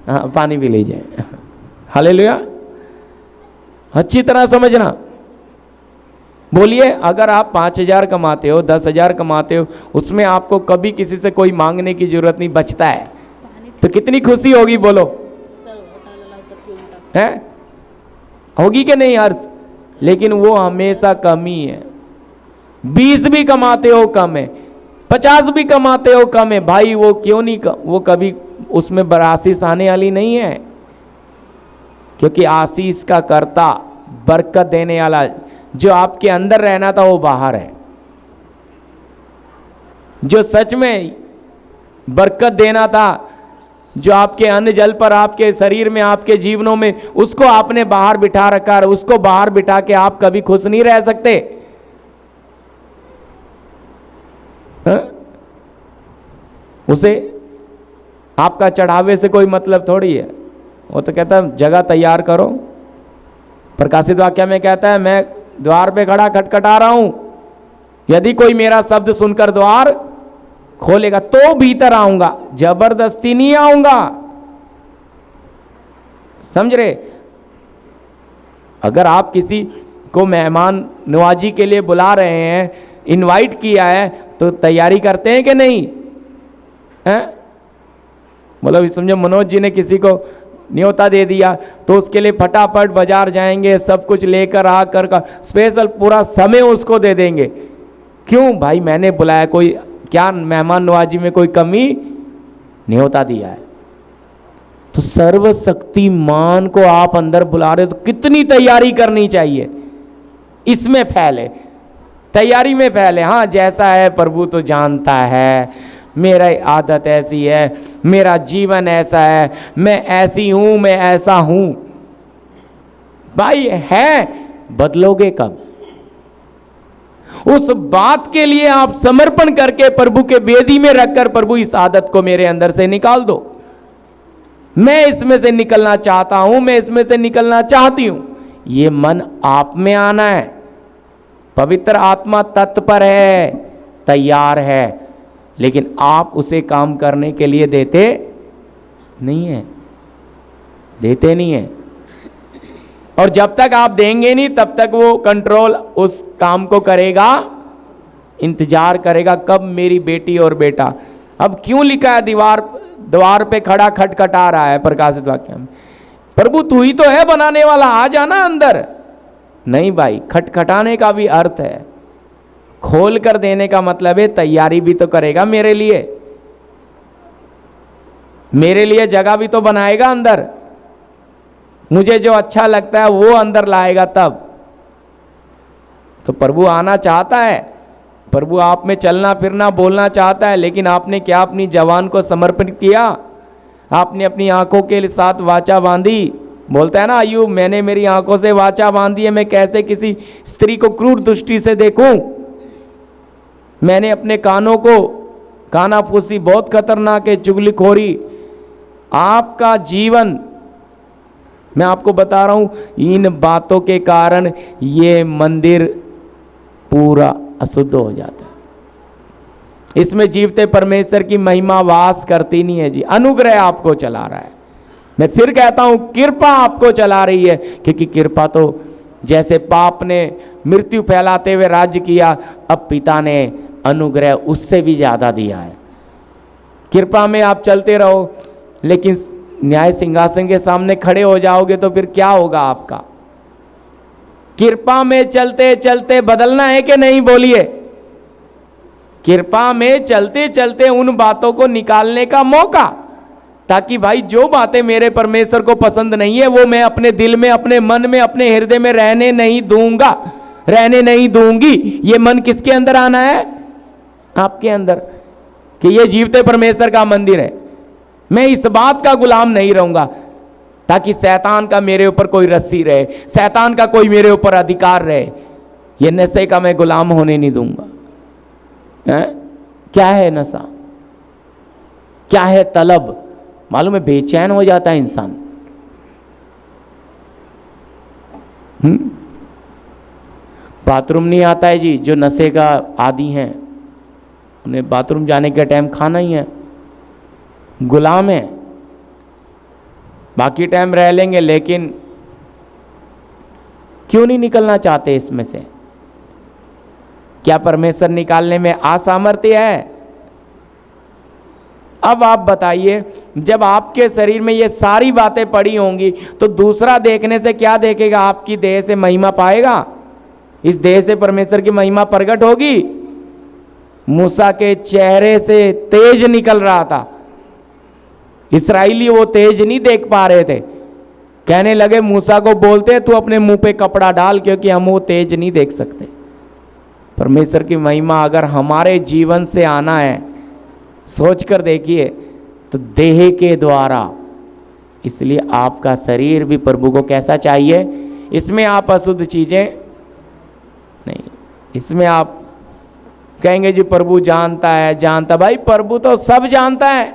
हाँ पानी पी लीजिए। हालेलुया। अच्छी तरह समझना। बोलिए अगर आप 5,000 कमाते हो, 10,000 कमाते हो, उसमें आपको कभी किसी से कोई मांगने की जरूरत नहीं, बचता है, तो कितनी खुशी होगी? बोलो है? होगी कि नहीं हर्ष? लेकिन वो हमेशा कमी है। 20 भी कमाते हो कम है, 50 भी कमाते हो कम है भाई, वो क्यों नहीं वो कभी उसमें आशीष आने वाली नहीं है। क्योंकि आशीष का कर्ता, बरकत देने वाला, जो आपके अंदर रहना था वो बाहर है। जो सच में बरकत देना था, जो आपके अन्न जल पर, आपके शरीर में, आपके जीवनों में, उसको आपने बाहर बिठा रखा है। उसको बाहर बिठा के आप कभी खुश नहीं रह सकते। उसे आपका चढ़ावे से कोई मतलब थोड़ी है। वो तो कहता है जगह तैयार करो। प्रकाशित वाक्य में कहता है मैं द्वार पे खड़ा खटखटा रहा हूं, यदि कोई मेरा शब्द सुनकर द्वार खोलेगा तो भीतर आऊंगा, जबरदस्ती नहीं आऊंगा। समझ रहे? अगर आप किसी को मेहमान नवाजी के लिए बुला रहे हैं, इनवाइट किया है, तो तैयारी करते हैं कि नहीं हैं? मतलब समझो मनोज जी ने किसी को न्योता दे दिया तो उसके लिए फटाफट बाजार जाएंगे, सब कुछ लेकर आकर का स्पेशल पूरा समय उसको दे देंगे। क्यों भाई? मैंने बुलाया, कोई क्या मेहमान नवाजी में कोई कमी न्योता दिया है। तो सर्वशक्तिमान को आप अंदर बुला रहे हो तो कितनी तैयारी करनी चाहिए। इसमें फैले, तैयारी में फैले। हाँ जैसा है प्रभु तो जानता है, मेरा आदत ऐसी है, मेरा जीवन ऐसा है, मैं ऐसी हूं, मैं ऐसा हूं। भाई है, बदलोगे कब? उस बात के लिए आप समर्पण करके प्रभु के वेदी में रखकर, प्रभु इस आदत को मेरे अंदर से निकाल दो, मैं इसमें से निकलना चाहता हूं, मैं इसमें से निकलना चाहती हूं। ये मन आप में आना है। पवित्र आत्मा तत्पर है, तैयार है, लेकिन आप उसे काम करने के लिए देते नहीं है, देते नहीं है। और जब तक आप देंगे नहीं तब तक वो कंट्रोल उस काम को करेगा, इंतजार करेगा कब मेरी बेटी और बेटा। अब क्यों लिखा है द्वार पे खड़ा खटखटा रहा है प्रकाशित वाक्य में? प्रभु तू ही तो है बनाने वाला, आ जाना अंदर। नहीं भाई, खटखटाने का भी अर्थ है, खोल कर देने का मतलब है तैयारी भी तो करेगा मेरे लिए, मेरे लिए जगह भी तो बनाएगा अंदर, मुझे जो अच्छा लगता है वो अंदर लाएगा तब। तो प्रभु आना चाहता है, प्रभु आप में चलना फिरना बोलना चाहता है, लेकिन आपने क्या अपनी जवान को समर्पित किया? आपने अपनी आंखों के साथ वाचा बांधी। बोलता है ना अय्यूब, मैंने मेरी आंखों से वाचा बांधी है, मैं कैसे किसी स्त्री को क्रूर दृष्टि से देखूं। मैंने अपने कानों को, कानाफूसी बहुत खतरनाक है, चुगलीखोरी। आपका जीवन, मैं आपको बता रहा हूं, इन बातों के कारण ये मंदिर पूरा अशुद्ध हो जाता है। इसमें जीवते परमेश्वर की महिमा वास करती नहीं है जी। अनुग्रह आपको चला रहा है। मैं फिर कहता हूं कृपा आपको चला रही है, क्योंकि कृपा तो जैसे पाप ने मृत्यु फैलाते हुए राज्य किया, अब पिता ने अनुग्रह उससे भी ज्यादा दिया है। कृपा में आप चलते रहो, लेकिन न्याय सिंहासन के सामने खड़े हो जाओगे तो फिर क्या होगा आपका? कृपा में चलते चलते बदलना है कि नहीं? बोलिए। कृपा में चलते चलते उन बातों को निकालने का मौका, ताकि भाई जो बातें मेरे परमेश्वर को पसंद नहीं है वो मैं अपने दिल में, अपने मन में, अपने हृदय में रहने नहीं दूंगा, रहने नहीं दूंगी। ये मन किसके अंदर आना है? आपके अंदर, कि ये जीवते परमेश्वर का मंदिर है। मैं इस बात का गुलाम नहीं रहूंगा ताकि शैतान का मेरे ऊपर कोई रस्सी रहे, शैतान का कोई मेरे ऊपर अधिकार रहे। ये नशे का मैं गुलाम होने नहीं दूंगा। क्या है नशा? क्या है तलब? मालूम है, बेचैन हो जाता है इंसान। बाथरूम नहीं आता है जी। जो नशे का आदी हैं उन्हें बाथरूम जाने के टाइम खाना ही है, गुलाम है। बाकी टाइम रह लेंगे, लेकिन क्यों नहीं निकलना चाहते इसमें से? क्या परमेश्वर निकालने में असामर्थ्य है? अब आप बताइए, जब आपके शरीर में ये सारी बातें पड़ी होंगी तो दूसरा देखने से क्या देखेगा? आपकी देह से महिमा पाएगा? इस देह से परमेश्वर की महिमा प्रकट होगी। मूसा के चेहरे से तेज निकल रहा था, इस्राएली वो तेज नहीं देख पा रहे थे। कहने लगे मूसा को, बोलते तू अपने मुंह पे कपड़ा डाल, क्योंकि हम वो तेज नहीं देख सकते। परमेश्वर की महिमा अगर हमारे जीवन से आना है, सोच कर देखिए, तो देह के द्वारा। इसलिए आपका शरीर भी प्रभु को कैसा चाहिए? इसमें आप अशुद्ध चीजें नहीं, इसमें आप कहेंगे जी प्रभु जानता है, जानता। भाई प्रभु तो सब जानता है।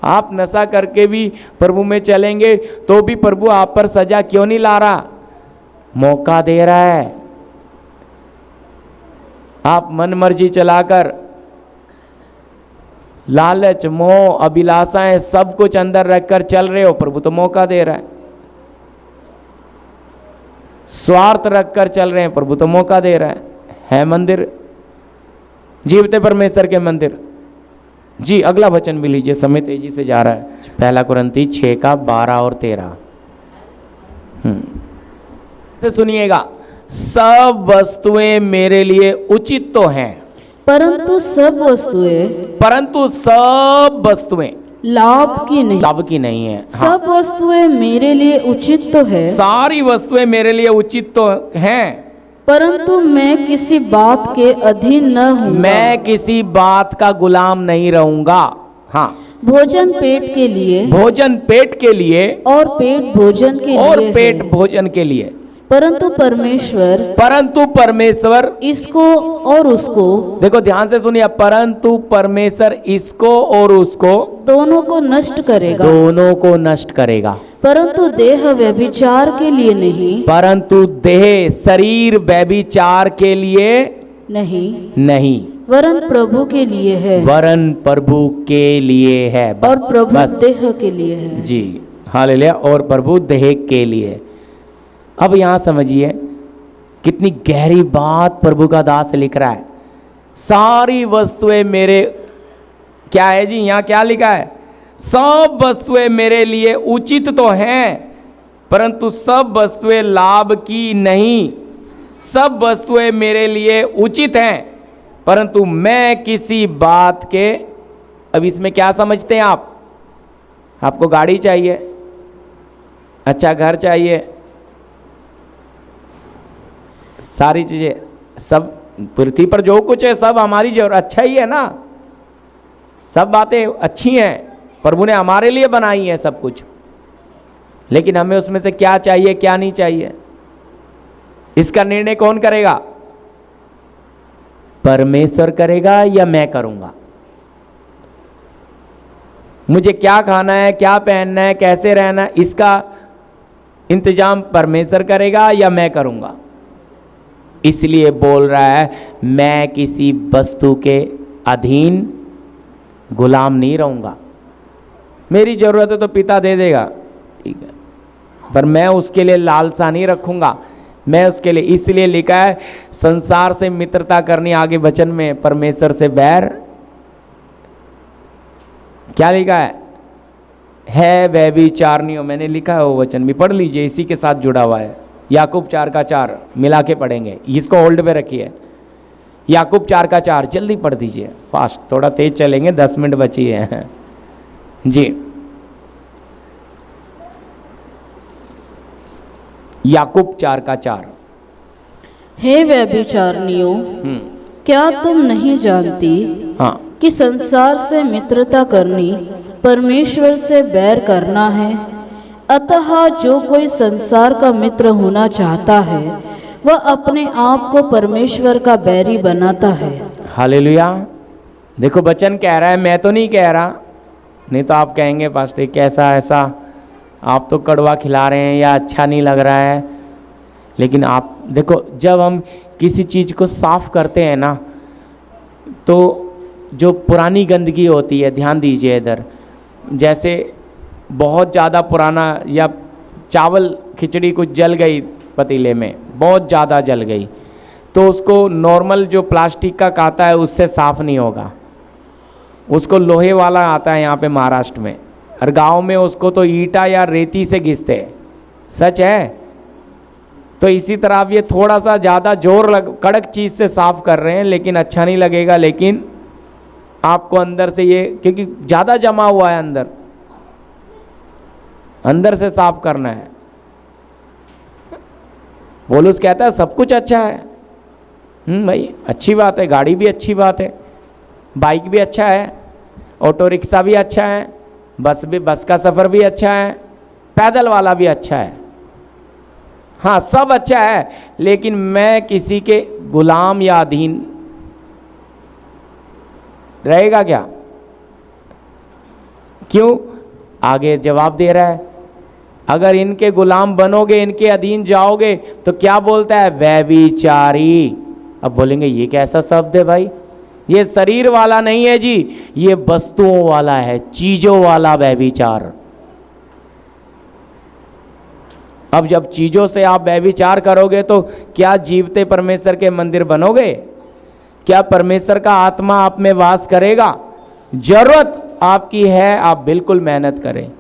आप नशा करके भी प्रभु में चलेंगे तो भी प्रभु आप पर सजा क्यों नहीं ला रहा? मौका दे रहा है। आप मन मर्जी चलाकर लालच, मोह, अभिलाषाएं सब कुछ अंदर रखकर चल रहे हो, प्रभु तो मौका दे रहा है। स्वार्थ रखकर चल रहे हैं, प्रभु तो मौका दे रहा है मंदिर, जीवते परमेश्वर के मंदिर। जी अगला वचन भी लीजिए, समय तेजी से जा रहा है। पहला कुरिन्थी 6:12 और 13 से सुनिएगा। सब वस्तुएं मेरे लिए उचित तो हैं, परंतु सब वस्तुएं लाभ की नहीं है। हाँ। सब वस्तुएं मेरे लिए उचित तो है, सारी वस्तुएं मेरे लिए उचित तो हैं, परंतु मैं किसी बात के अधीन न हूँ। मैं किसी बात का गुलाम नहीं रहूंगा। हाँ, भोजन पेट के लिए और पेट भोजन के लिए, परंतु परमेश्वर इसको और उसको, देखो ध्यान से सुनिए, परंतु परमेश्वर इसको और उसको दोनों को नष्ट करेगा, परंतु देह व्यभिचार के लिए नहीं, परंतु देह शरीर व्यभिचार के लिए नहीं, वरन प्रभु के लिए है, बस, और प्रभु बस। देह के लिए है। जी हालेलुया। और प्रभु देह के लिए। अब यहां समझिए कितनी गहरी बात प्रभु का दास लिख रहा है। सारी वस्तुएं मेरे, क्या है जी, यहां क्या लिखा है? सब वस्तुएं मेरे लिए उचित तो हैं, परंतु सब वस्तुएं लाभ की नहीं। सब वस्तुएं मेरे लिए उचित हैं, परंतु मैं किसी बात के, अब इसमें क्या समझते हैं आप? आपको गाड़ी चाहिए, अच्छा घर चाहिए, सारी चीजें, सब पृथ्वी पर जो कुछ है सब हमारी जरूरत, अच्छा ही है ना, सब बातें अच्छी हैं, प्रभु ने हमारे लिए बनाई है सब कुछ। लेकिन हमें उसमें से क्या चाहिए क्या नहीं चाहिए, इसका निर्णय कौन करेगा? परमेश्वर करेगा या मैं करूंगा? मुझे क्या खाना है, क्या पहनना है, कैसे रहना है, इसका इंतजाम परमेश्वर करेगा या मैं करूंगा? इसलिए बोल रहा है, मैं किसी वस्तु के अधीन गुलाम नहीं रहूंगा। मेरी जरूरत है तो पिता दे देगा, ठीक है, पर मैं उसके लिए लालसा नहीं रखूंगा। मैं उसके लिए, इसलिए लिखा है संसार से मित्रता करनी, आगे वचन में परमेश्वर से बैर। क्या लिखा है व्यभिचारिणियों। मैंने लिखा है वो वचन भी, पढ़ लीजिए, इसी के साथ जुड़ा हुआ है। याकूब 4:4 मिला के पढ़ेंगे, इसको होल्ड पे रखिए। याकूब 4:4 जल्दी पढ़ दीजिए, फास्ट, थोड़ा तेज चलेंगे, 10 मिनट बची है जी। याकूब 4:4। हे व्यभिचारिणियों, क्या तुम नहीं जानती हाँ, कि संसार से मित्रता करनी परमेश्वर से बैर करना है? अतः जो कोई संसार का मित्र होना चाहता है वह अपने आप को परमेश्वर का बैरी बनाता है। हालेलुया। देखो वचन कह रहा है, मैं तो नहीं कह रहा, नहीं तो आप कहेंगे पास्टर कैसा ऐसा, आप तो कड़वा खिला रहे हैं या अच्छा नहीं लग रहा है। लेकिन आप देखो, जब हम किसी चीज़ को साफ करते हैं ना, तो जो पुरानी गंदगी होती है, ध्यान दीजिए इधर, जैसे बहुत ज़्यादा पुराना या चावल खिचड़ी कुछ जल गई पतीले में, बहुत ज़्यादा जल गई, तो उसको नॉर्मल जो प्लास्टिक का काता है उससे साफ नहीं होगा, उसको लोहे वाला आता है यहाँ पे महाराष्ट्र में, और गांव में उसको तो ईंटा या रेती से घिसते हैं। सच है, तो इसी तरह आप ये थोड़ा सा ज़्यादा कड़क चीज़ से साफ कर रहे हैं, लेकिन अच्छा नहीं लगेगा। लेकिन आपको अंदर से ये, क्योंकि ज़्यादा जमा हुआ है अंदर से साफ करना है। पोलूस कहता है सब कुछ अच्छा है। भाई अच्छी बात है, गाड़ी भी अच्छी बात है, बाइक भी अच्छा है, ऑटो रिक्शा भी अच्छा है, बस का सफ़र भी अच्छा है, पैदल वाला भी अच्छा है। हाँ सब अच्छा है, लेकिन मैं किसी के गुलाम या अधीन रहेगा क्या? क्यों? आगे जवाब दे रहा है, अगर इनके गुलाम बनोगे, इनके अधीन जाओगे, तो क्या बोलता है? व्यभिचारी। अब बोलेंगे ये कैसा शब्द है भाई? ये शरीर वाला नहीं है जी, ये वस्तुओं वाला है, चीजों वाला व्यभिचार। अब जब चीजों से आप व्यभिचार करोगे तो क्या जीवते परमेश्वर के मंदिर बनोगे? क्या परमेश्वर का आत्मा आप में वास करेगा? जरूरत आपकी है, आप बिल्कुल मेहनत करें,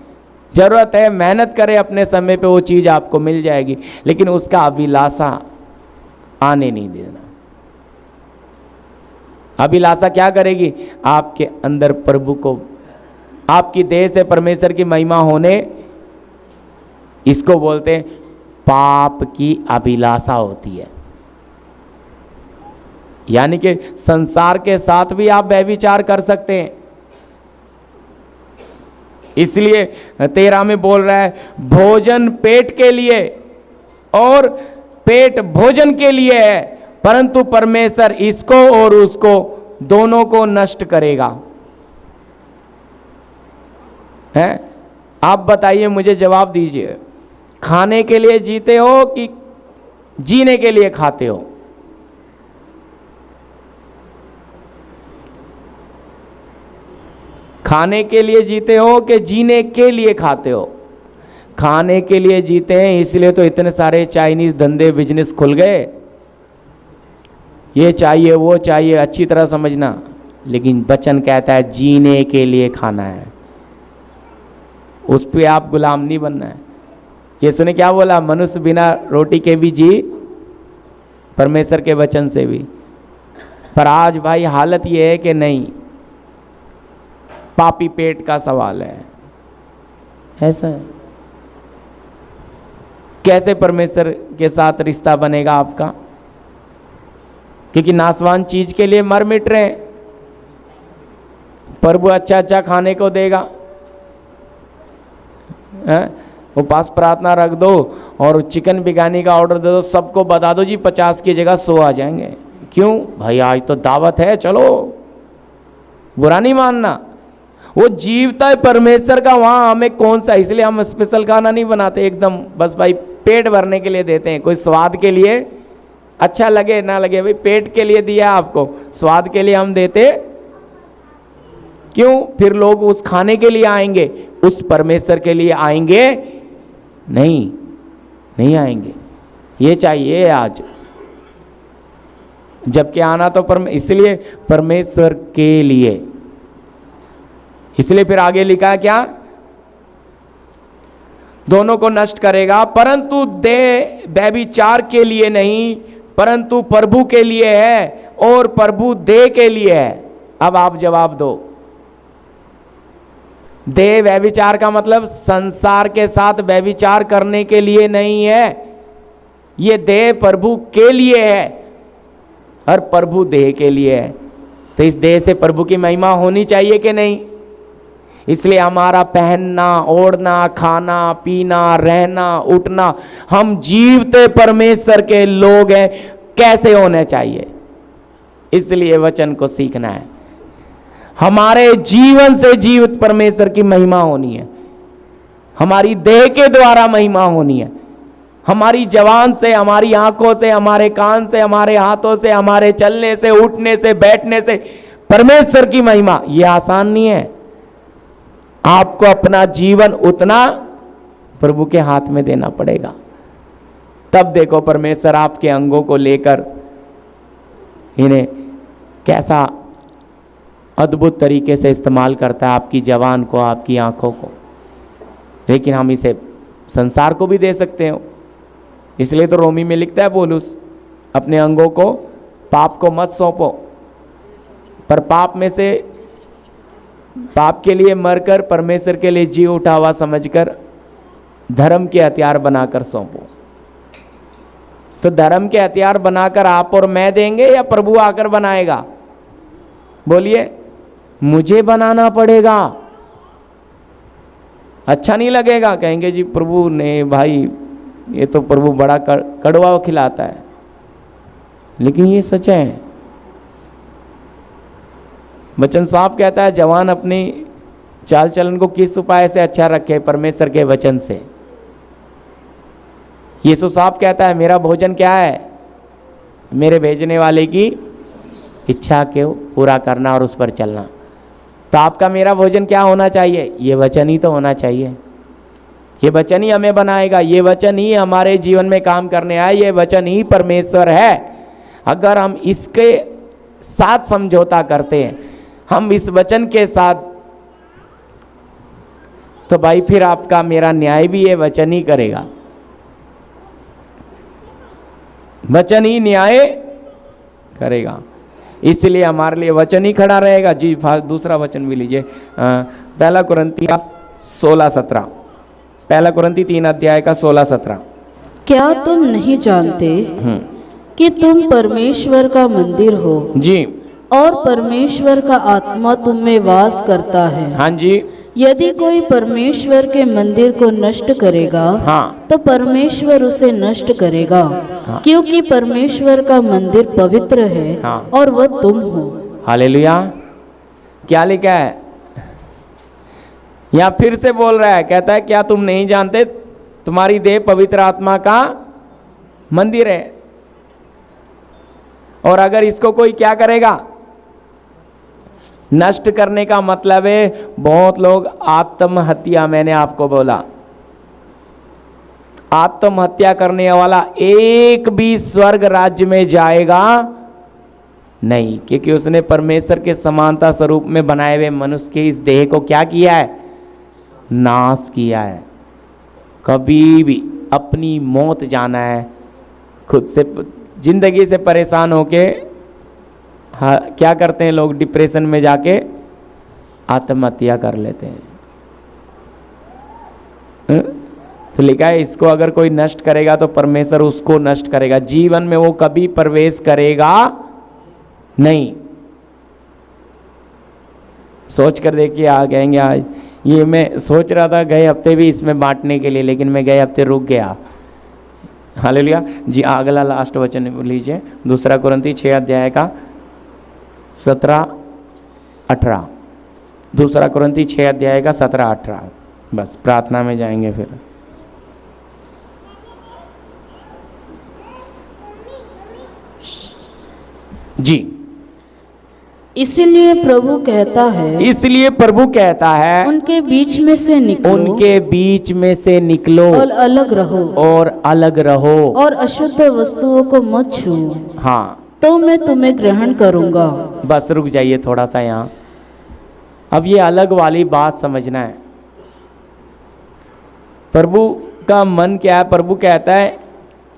जरूरत है मेहनत करें, अपने समय पे वो चीज आपको मिल जाएगी, लेकिन उसका अभिलाषा आने नहीं देना। अभिलाषा क्या करेगी? आपके अंदर प्रभु को, आपकी देह से परमेश्वर की महिमा होने, इसको बोलते हैं पाप की अभिलाषा होती है। यानी कि संसार के साथ भी आप व्यभिचार कर सकते हैं। इसलिए 13 में बोल रहा है, भोजन पेट के लिए और पेट भोजन के लिए है, परंतु परमेश्वर इसको और उसको दोनों को नष्ट करेगा। है? आप बताइए, मुझे जवाब दीजिए, खाने के लिए जीते हो कि जीने के लिए खाते हो? खाने के लिए जीते हो कि जीने के लिए खाते हो? खाने के लिए जीते हैं, इसलिए तो इतने सारे चाइनीज धंधे बिजनेस खुल गए। ये चाहिए वो चाहिए, अच्छी तरह समझना। लेकिन वचन कहता है जीने के लिए खाना है, उस पे आप गुलाम नहीं बनना है। यीशु ने क्या बोला? मनुष्य बिना रोटी के भी जी, परमेश्वर के वचन से भी। पर आज भाई हालत ये है कि नहीं, पापी पेट का सवाल है। ऐसा है, कैसे परमेश्वर के साथ रिश्ता बनेगा आपका? क्योंकि नासवान चीज के लिए मर मिट रहे हैं। प्रभु अच्छा अच्छा खाने को देगा, उपास प्रार्थना रख दो और चिकन बिरयानी का ऑर्डर दे दो, सबको बता दो जी 50 की जगह 100 आ जाएंगे। क्यों भाई? आज तो दावत है, चलो, बुरा नहीं मानना। वो जीवता है परमेश्वर का, वहां हमें कौन सा, इसलिए हम स्पेशल खाना नहीं बनाते एकदम, बस भाई पेट भरने के लिए देते हैं। कोई स्वाद के लिए, अच्छा लगे ना लगे, भाई पेट के लिए दिया आपको, स्वाद के लिए हम देते क्यों? फिर लोग उस खाने के लिए आएंगे, उस परमेश्वर के लिए आएंगे नहीं, नहीं आएंगे। ये चाहिए आज, जबकि आना तो इसलिए परमेश्वर के लिए। इसलिए फिर आगे लिखा क्या? दोनों को नष्ट करेगा, परंतु देह व्यभिचार के लिए नहीं, परंतु प्रभु के लिए है, और प्रभु देह के लिए है। अब आप जवाब दो। देह व्यभिचार का मतलब संसार के साथ व्यभिचार करने के लिए नहीं है, ये देह प्रभु के लिए है और प्रभु देह के लिए है। तो इस देह से प्रभु की महिमा होनी चाहिए कि नहीं? इसलिए हमारा पहनना, ओढ़ना, खाना, पीना, रहना, उठना, हम जीवते परमेश्वर के लोग हैं, कैसे होने चाहिए। इसलिए वचन को सीखना है। हमारे जीवन से जीवित परमेश्वर की महिमा होनी है, हमारी देह के द्वारा महिमा होनी है, हमारी जवान से, हमारी आंखों से, हमारे कान से, हमारे हाथों से, हमारे चलने से, उठने से, बैठने से परमेश्वर की महिमा। यह आसान नहीं है। आपको अपना जीवन उतना प्रभु के हाथ में देना पड़ेगा, तब देखो परमेश्वर आपके अंगों को लेकर इन्हें कैसा अद्भुत तरीके से इस्तेमाल करता है, आपकी जवान को, आपकी आंखों को। लेकिन हम इसे संसार को भी दे सकते हो, इसलिए तो रोमी में लिखता है पौलुस, अपने अंगों को पाप को मत सौंपो, पर पाप में से पाप के लिए मरकर परमेश्वर के लिए जी उठा हुआ समझकर धर्म के हथियार बनाकर सौंपो। तो धर्म के हथियार बनाकर आप और मैं देंगे या प्रभु आकर बनाएगा? बोलिए, मुझे बनाना पड़ेगा। अच्छा नहीं लगेगा, कहेंगे जी प्रभु ने, भाई ये तो प्रभु बड़ा कड़वा खिलाता है, लेकिन ये सच है। वचन साफ कहता है, जवान अपनी चाल चलन को किस उपाय से अच्छा रखे? परमेश्वर के वचन से। यीशु साफ कहता है, मेरा भोजन क्या है? मेरे भेजने वाले की इच्छा को पूरा करना और उस पर चलना। तो आपका मेरा भोजन क्या होना चाहिए? ये वचन ही तो होना चाहिए। ये वचन ही हमें बनाएगा, ये वचन ही हमारे जीवन में काम करने आए, ये वचन ही परमेश्वर है। अगर हम इसके साथ समझौता करते हैं, हम इस वचन के साथ, तो भाई फिर आपका मेरा न्याय भी ये वचन ही करेगा, वचन ही न्याय करेगा। इसलिए हमारे लिए वचन ही खड़ा रहेगा। जी दूसरा वचन भी लीजिए, पहला कुरिन्ती 16-17, पहला कुरिन्ती 3 अध्याय का 16-17। क्या तुम नहीं जानते कि तुम परमेश्वर का मंदिर हो जी, और परमेश्वर का आत्मा तुम में वास करता है? हाँ जी। यदि कोई परमेश्वर के मंदिर को नष्ट करेगा, हाँ, तो परमेश्वर उसे नष्ट करेगा, हाँ, क्योंकि परमेश्वर का मंदिर पवित्र है, हाँ, और वह तुम हो। हालेलुया। क्या लिखा है? या फिर से बोल रहा है, कहता है क्या तुम नहीं जानते तुम्हारी देह पवित्र आत्मा का मंदिर है? और अगर इसको कोई क्या करेगा? नष्ट करने का मतलब है, बहुत लोग आत्महत्या, मैंने आपको बोला आत्महत्या करने वाला एक भी स्वर्ग राज्य में जाएगा नहीं, क्योंकि उसने परमेश्वर के समानता स्वरूप में बनाए हुए मनुष्य के इस देह को क्या किया है? नाश किया है। कभी भी अपनी मौत जाना है, खुद से जिंदगी से परेशान होके क्या करते हैं लोग? डिप्रेशन में जाके आत्महत्या कर लेते हैं। तो लिखा है, इसको अगर कोई नष्ट करेगा तो परमेश्वर उसको नष्ट करेगा, जीवन में वो कभी प्रवेश करेगा नहीं। सोच कर देखिए, आ गएंगे आज। ये मैं सोच रहा था गए हफ्ते भी इसमें बांटने के लिए, लेकिन मैं गए हफ्ते रुक गया। हालेलुया जी। अगला लास्ट वचन लीजिए, दूसरा कुरिन्ती 6 अध्याय का 17-18, दूसरा कुरिन्ती 6 अध्याय का 17-18। बस प्रार्थना में जाएंगे फिर। जी, इसलिए प्रभु कहता है, इसलिए प्रभु कहता है, उनके बीच में से निकलो, उनके बीच में से निकलो और अलग रहो, और अलग रहो, और अशुद्ध वस्तुओं को मत छू, हाँ, तो मैं तुम्हें ग्रहण करूंगा। बस रुक जाइए थोड़ा सा यहाँ। अब ये अलग वाली बात समझना है। प्रभु का मन क्या है? प्रभु कहता है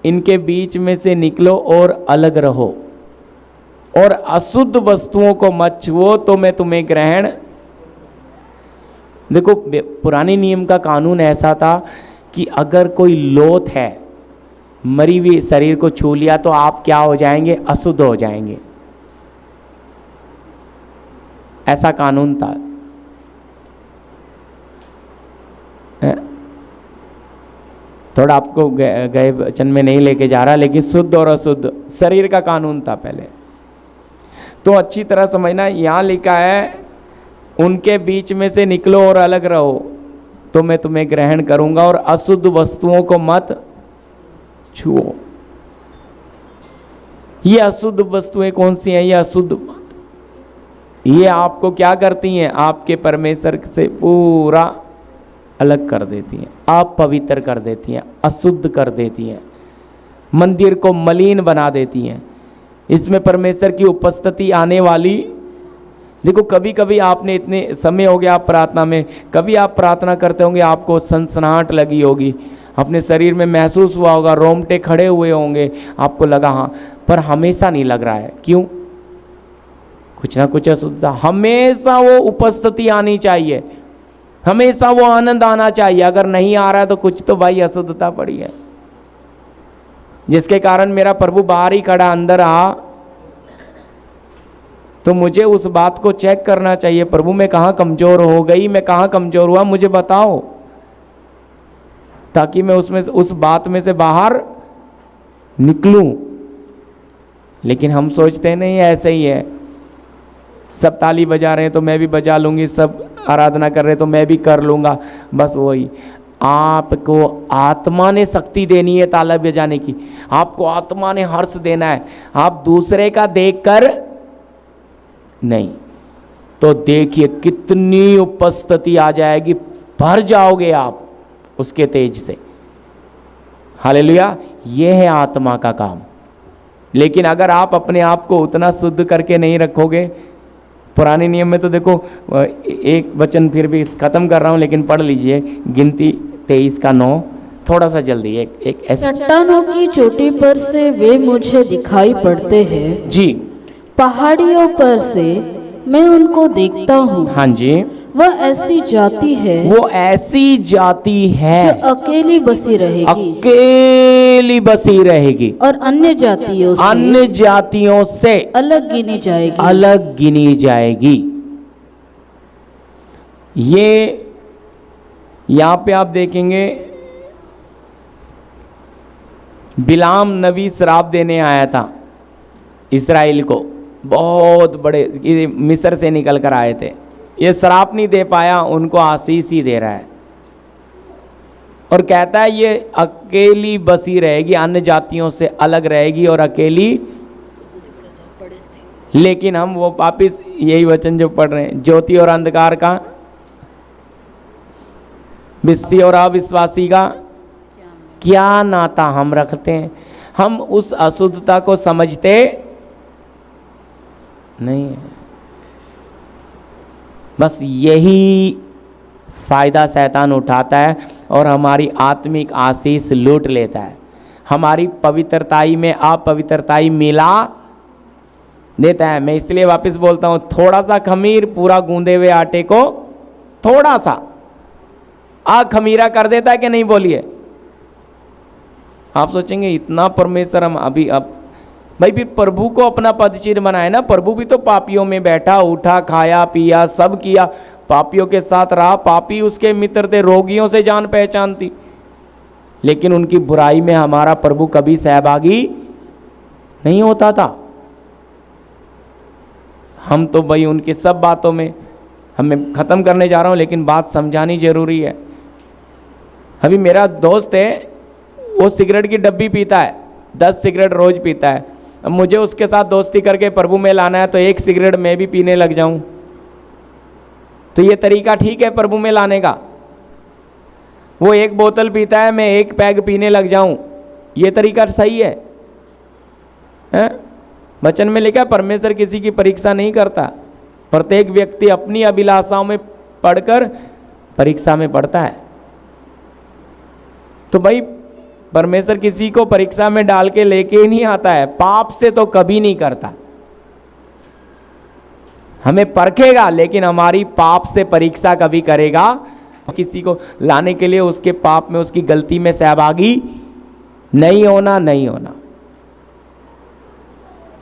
इनके बीच में से निकलो और अलग रहो, और अशुद्ध वस्तुओं को मत छुओ, तो मैं तुम्हें ग्रहण। देखो, पुराने नियम का कानून ऐसा था कि अगर कोई लोथ है, मरी हुई शरीर को छू लिया तो आप क्या हो जाएंगे? अशुद्ध हो जाएंगे। ऐसा कानून था। थोड़ा आपको गए वचन में नहीं लेके जा रहा, लेकिन शुद्ध और अशुद्ध शरीर का कानून था पहले। तो अच्छी तरह समझना, यहाँ लिखा है उनके बीच में से निकलो और अलग रहो, तो मैं तुम्हें ग्रहण करूंगा, और अशुद्ध वस्तुओं को मत छुओ। ये अशुद्ध वस्तुएं कौन सी हैं? ये अशुद्ध, ये आपको क्या करती हैं? आपके परमेश्वर से पूरा अलग कर देती हैं, अपवित्र कर देती हैं, अशुद्ध कर देती हैं, मंदिर को मलिन बना देती हैं। इसमें परमेश्वर की उपस्थिति आने वाली। देखो, कभी कभी आपने, इतने समय हो गया आप प्रार्थना में, कभी आप प्रार्थना करते होंगे, आपको सनसनाहट लगी होगी, अपने शरीर में महसूस हुआ होगा, रोमटे खड़े हुए होंगे, आपको लगा हाँ, पर हमेशा नहीं लग रहा है। क्यों? कुछ ना कुछ अशुद्धता, हमेशा वो उपस्थिति आनी चाहिए, हमेशा वो आनंद आना चाहिए। अगर नहीं आ रहा है तो कुछ तो भाई अशुद्धता पड़ी है, जिसके कारण मेरा प्रभु बाहर ही खड़ा, अंदर आ, तो मुझे उस बात को चेक करना चाहिए, प्रभु मैं कहाँ कमजोर हो गई, मैं कहाँ कमजोर हुआ, मुझे बताओ, ताकि मैं उसमें उस बात में से बाहर निकलूं। लेकिन हम सोचते नहीं ऐसे ही है, सब ताली बजा रहे हैं तो मैं भी बजा लूंगी, सब आराधना कर रहे हैं तो मैं भी कर लूंगा। बस वही, आपको आत्मा ने शक्ति देनी है ताली बजाने की, आपको आत्मा ने हर्ष देना है, आप दूसरे का देखकर नहीं। तो देखिए कितनी उपस्थिति आ जाएगी, भर जाओगे आप उसके तेज से। हालेलुया, ये है आत्मा का काम। लेकिन अगर आप अपने आप को उतना शुद्ध करके नहीं रखोगे, पुराने नियम में तो देखो, एक वचन फिर भी खत्म कर रहा हूं लेकिन पढ़ लीजिए, गिनती 23:9, थोड़ा सा जल्दी। एक ऐसे चट्टानों की चोटी पर से वे मुझे दिखाई पड़ते हैं जी, पहाड़ियों पर से मैं उनको देखता हूँ। हाँ जी, वह ऐसी जाति है, वो ऐसी जाति है जो अकेली बसी रहेगी, अकेली बसी रहेगी और अन्य जातियों से अलग गिनी जाएगी, अलग गिनी जाएगी। ये यहां पे आप देखेंगे, बिलाम नबी श्राप देने आया था इस्राएल को, बहुत बड़े मिस्र से निकल कर आए थे। ये श्राप नहीं दे पाया, उनको आशीष ही दे रहा है और कहता है ये अकेली बसी रहेगी, अन्य जातियों से अलग रहेगी और अकेली। लेकिन हम वो वापिस यही वचन जो पढ़ रहे हैं, ज्योति और अंधकार का, विश्वासी और अविश्वासी का क्या नाता हम रखते हैं। हम उस अशुद्धता को समझते नहीं है। बस यही फायदा शैतान उठाता है और हमारी आत्मिक आशीष लूट लेता है, हमारी पवित्रताई में अपवित्रताई मिला देता है। मैं इसलिए वापस बोलता हूं, थोड़ा सा खमीर पूरा गूंदे हुए आटे को थोड़ा सा खमीरा कर देता है कि नहीं, बोलिए। आप सोचेंगे इतना परमेश्वर हम अभी अब भाई, फिर प्रभु को अपना पदचिन्ह बनाए ना। प्रभु भी तो पापियों में बैठा, उठा, खाया, पिया, सब किया, पापियों के साथ रहा, पापी उसके मित्र थे, रोगियों से जान पहचान थी, लेकिन उनकी बुराई में हमारा प्रभु कभी सहभागी नहीं होता था। हम तो भाई उनकी सब बातों में, हमें ख़त्म करने जा रहा हूँ लेकिन बात समझानी जरूरी है। अभी मेरा दोस्त है, वो सिगरेट की डब्बी पीता है, 10 सिगरेट रोज पीता है। अब मुझे उसके साथ दोस्ती करके प्रभु में लाना है तो एक सिगरेट मैं भी पीने लग जाऊं, तो ये तरीका ठीक है प्रभु में लाने का? वो एक बोतल पीता है, मैं एक पैग पीने लग जाऊं, ये तरीका सही है? वचन में लिखा है परमेश्वर किसी की परीक्षा नहीं करता, प्रत्येक व्यक्ति अपनी अभिलाषाओं में पढ़कर परीक्षा में पढ़ता है। तो भाई परमेश्वर किसी को परीक्षा में डाल के लेके ही नहीं आता है, पाप से तो कभी नहीं करता। हमें परखेगा लेकिन हमारी पाप से परीक्षा कभी करेगा। किसी को लाने के लिए उसके पाप में, उसकी गलती में सहभागी नहीं होना, नहीं होना,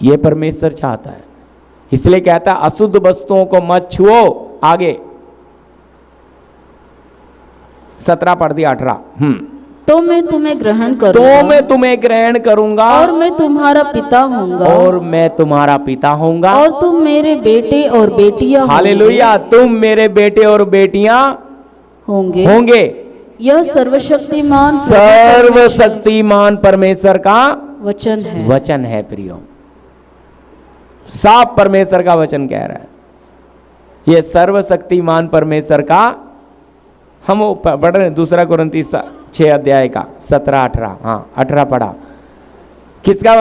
यह परमेश्वर चाहता है। इसलिए कहता है अशुद्ध वस्तुओं को मत छुओ। आगे 17 पढ़ दिया, 18। तो मैं तुम्हें ग्रहण करूंगा, तो मैं तुम्हें ग्रहण करूंगा, और मैं तुम्हारा पिता होऊंगा, और मैं तुम्हारा पिता होऊंगा, और तुम मेरे बेटे और बेटियां हालेलुया, तुम मेरे बेटे और बेटियां होंगे। यह सर्वशक्तिमान परमेश्वर का वचन है प्रियो। साफ परमेश्वर का वचन कह रहा है, यह सर्वशक्तिमान परमेश्वर का। हम पढ़ रहे हैं 2 कुरिन्थी 6 अध्याय का 17-18। हाँ 18 पढ़ा। किसका?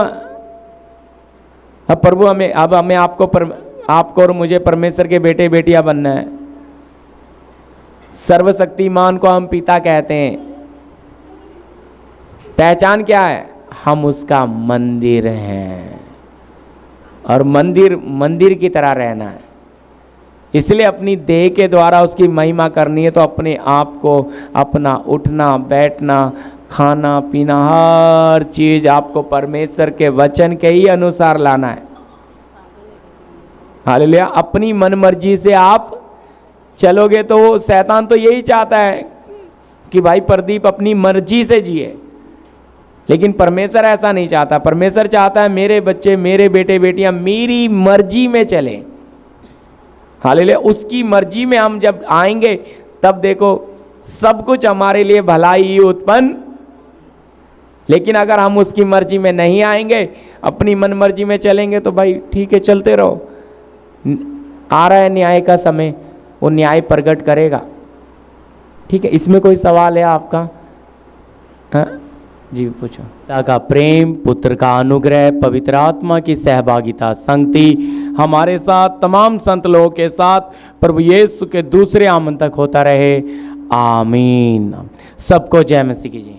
अब प्रभु हमें आपको और मुझे परमेश्वर के बेटे बेटियां बनना है। सर्वशक्तिमान को हम पिता कहते हैं। पहचान क्या है? हम उसका मंदिर हैं और मंदिर की तरह रहना है। इसलिए अपनी देह के द्वारा उसकी महिमा करनी है तो अपने आप को, अपना उठना बैठना, खाना पीना, हर चीज आपको परमेश्वर के वचन के ही अनुसार लाना है। हालेलुया। अपनी मन मर्जी से आप चलोगे तो शैतान तो यही चाहता है कि भाई प्रदीप अपनी मर्जी से जिए, लेकिन परमेश्वर ऐसा नहीं चाहता। परमेश्वर चाहता है मेरे बच्चे, मेरे बेटे बेटियां मेरी मर्जी में चले। हालेलुया। उसकी मर्जी में हम जब आएंगे तब देखो सब कुछ हमारे लिए भलाई ही उत्पन्न। लेकिन अगर हम उसकी मर्जी में नहीं आएंगे, अपनी मन मर्जी में चलेंगे तो भाई ठीक है, चलते रहो। आ रहा है न्याय का समय, वो न्याय प्रकट करेगा। ठीक है, इसमें कोई सवाल है आपका? हाँ जी पूछो। पिता का प्रेम, पुत्र का अनुग्रह, पवित्र आत्मा की सहभागिता, संगति हमारे साथ, तमाम संत लोगों के साथ प्रभु यीशु के दूसरे आगमन तक होता रहे। आमीन। सबको जय मसीह की जय।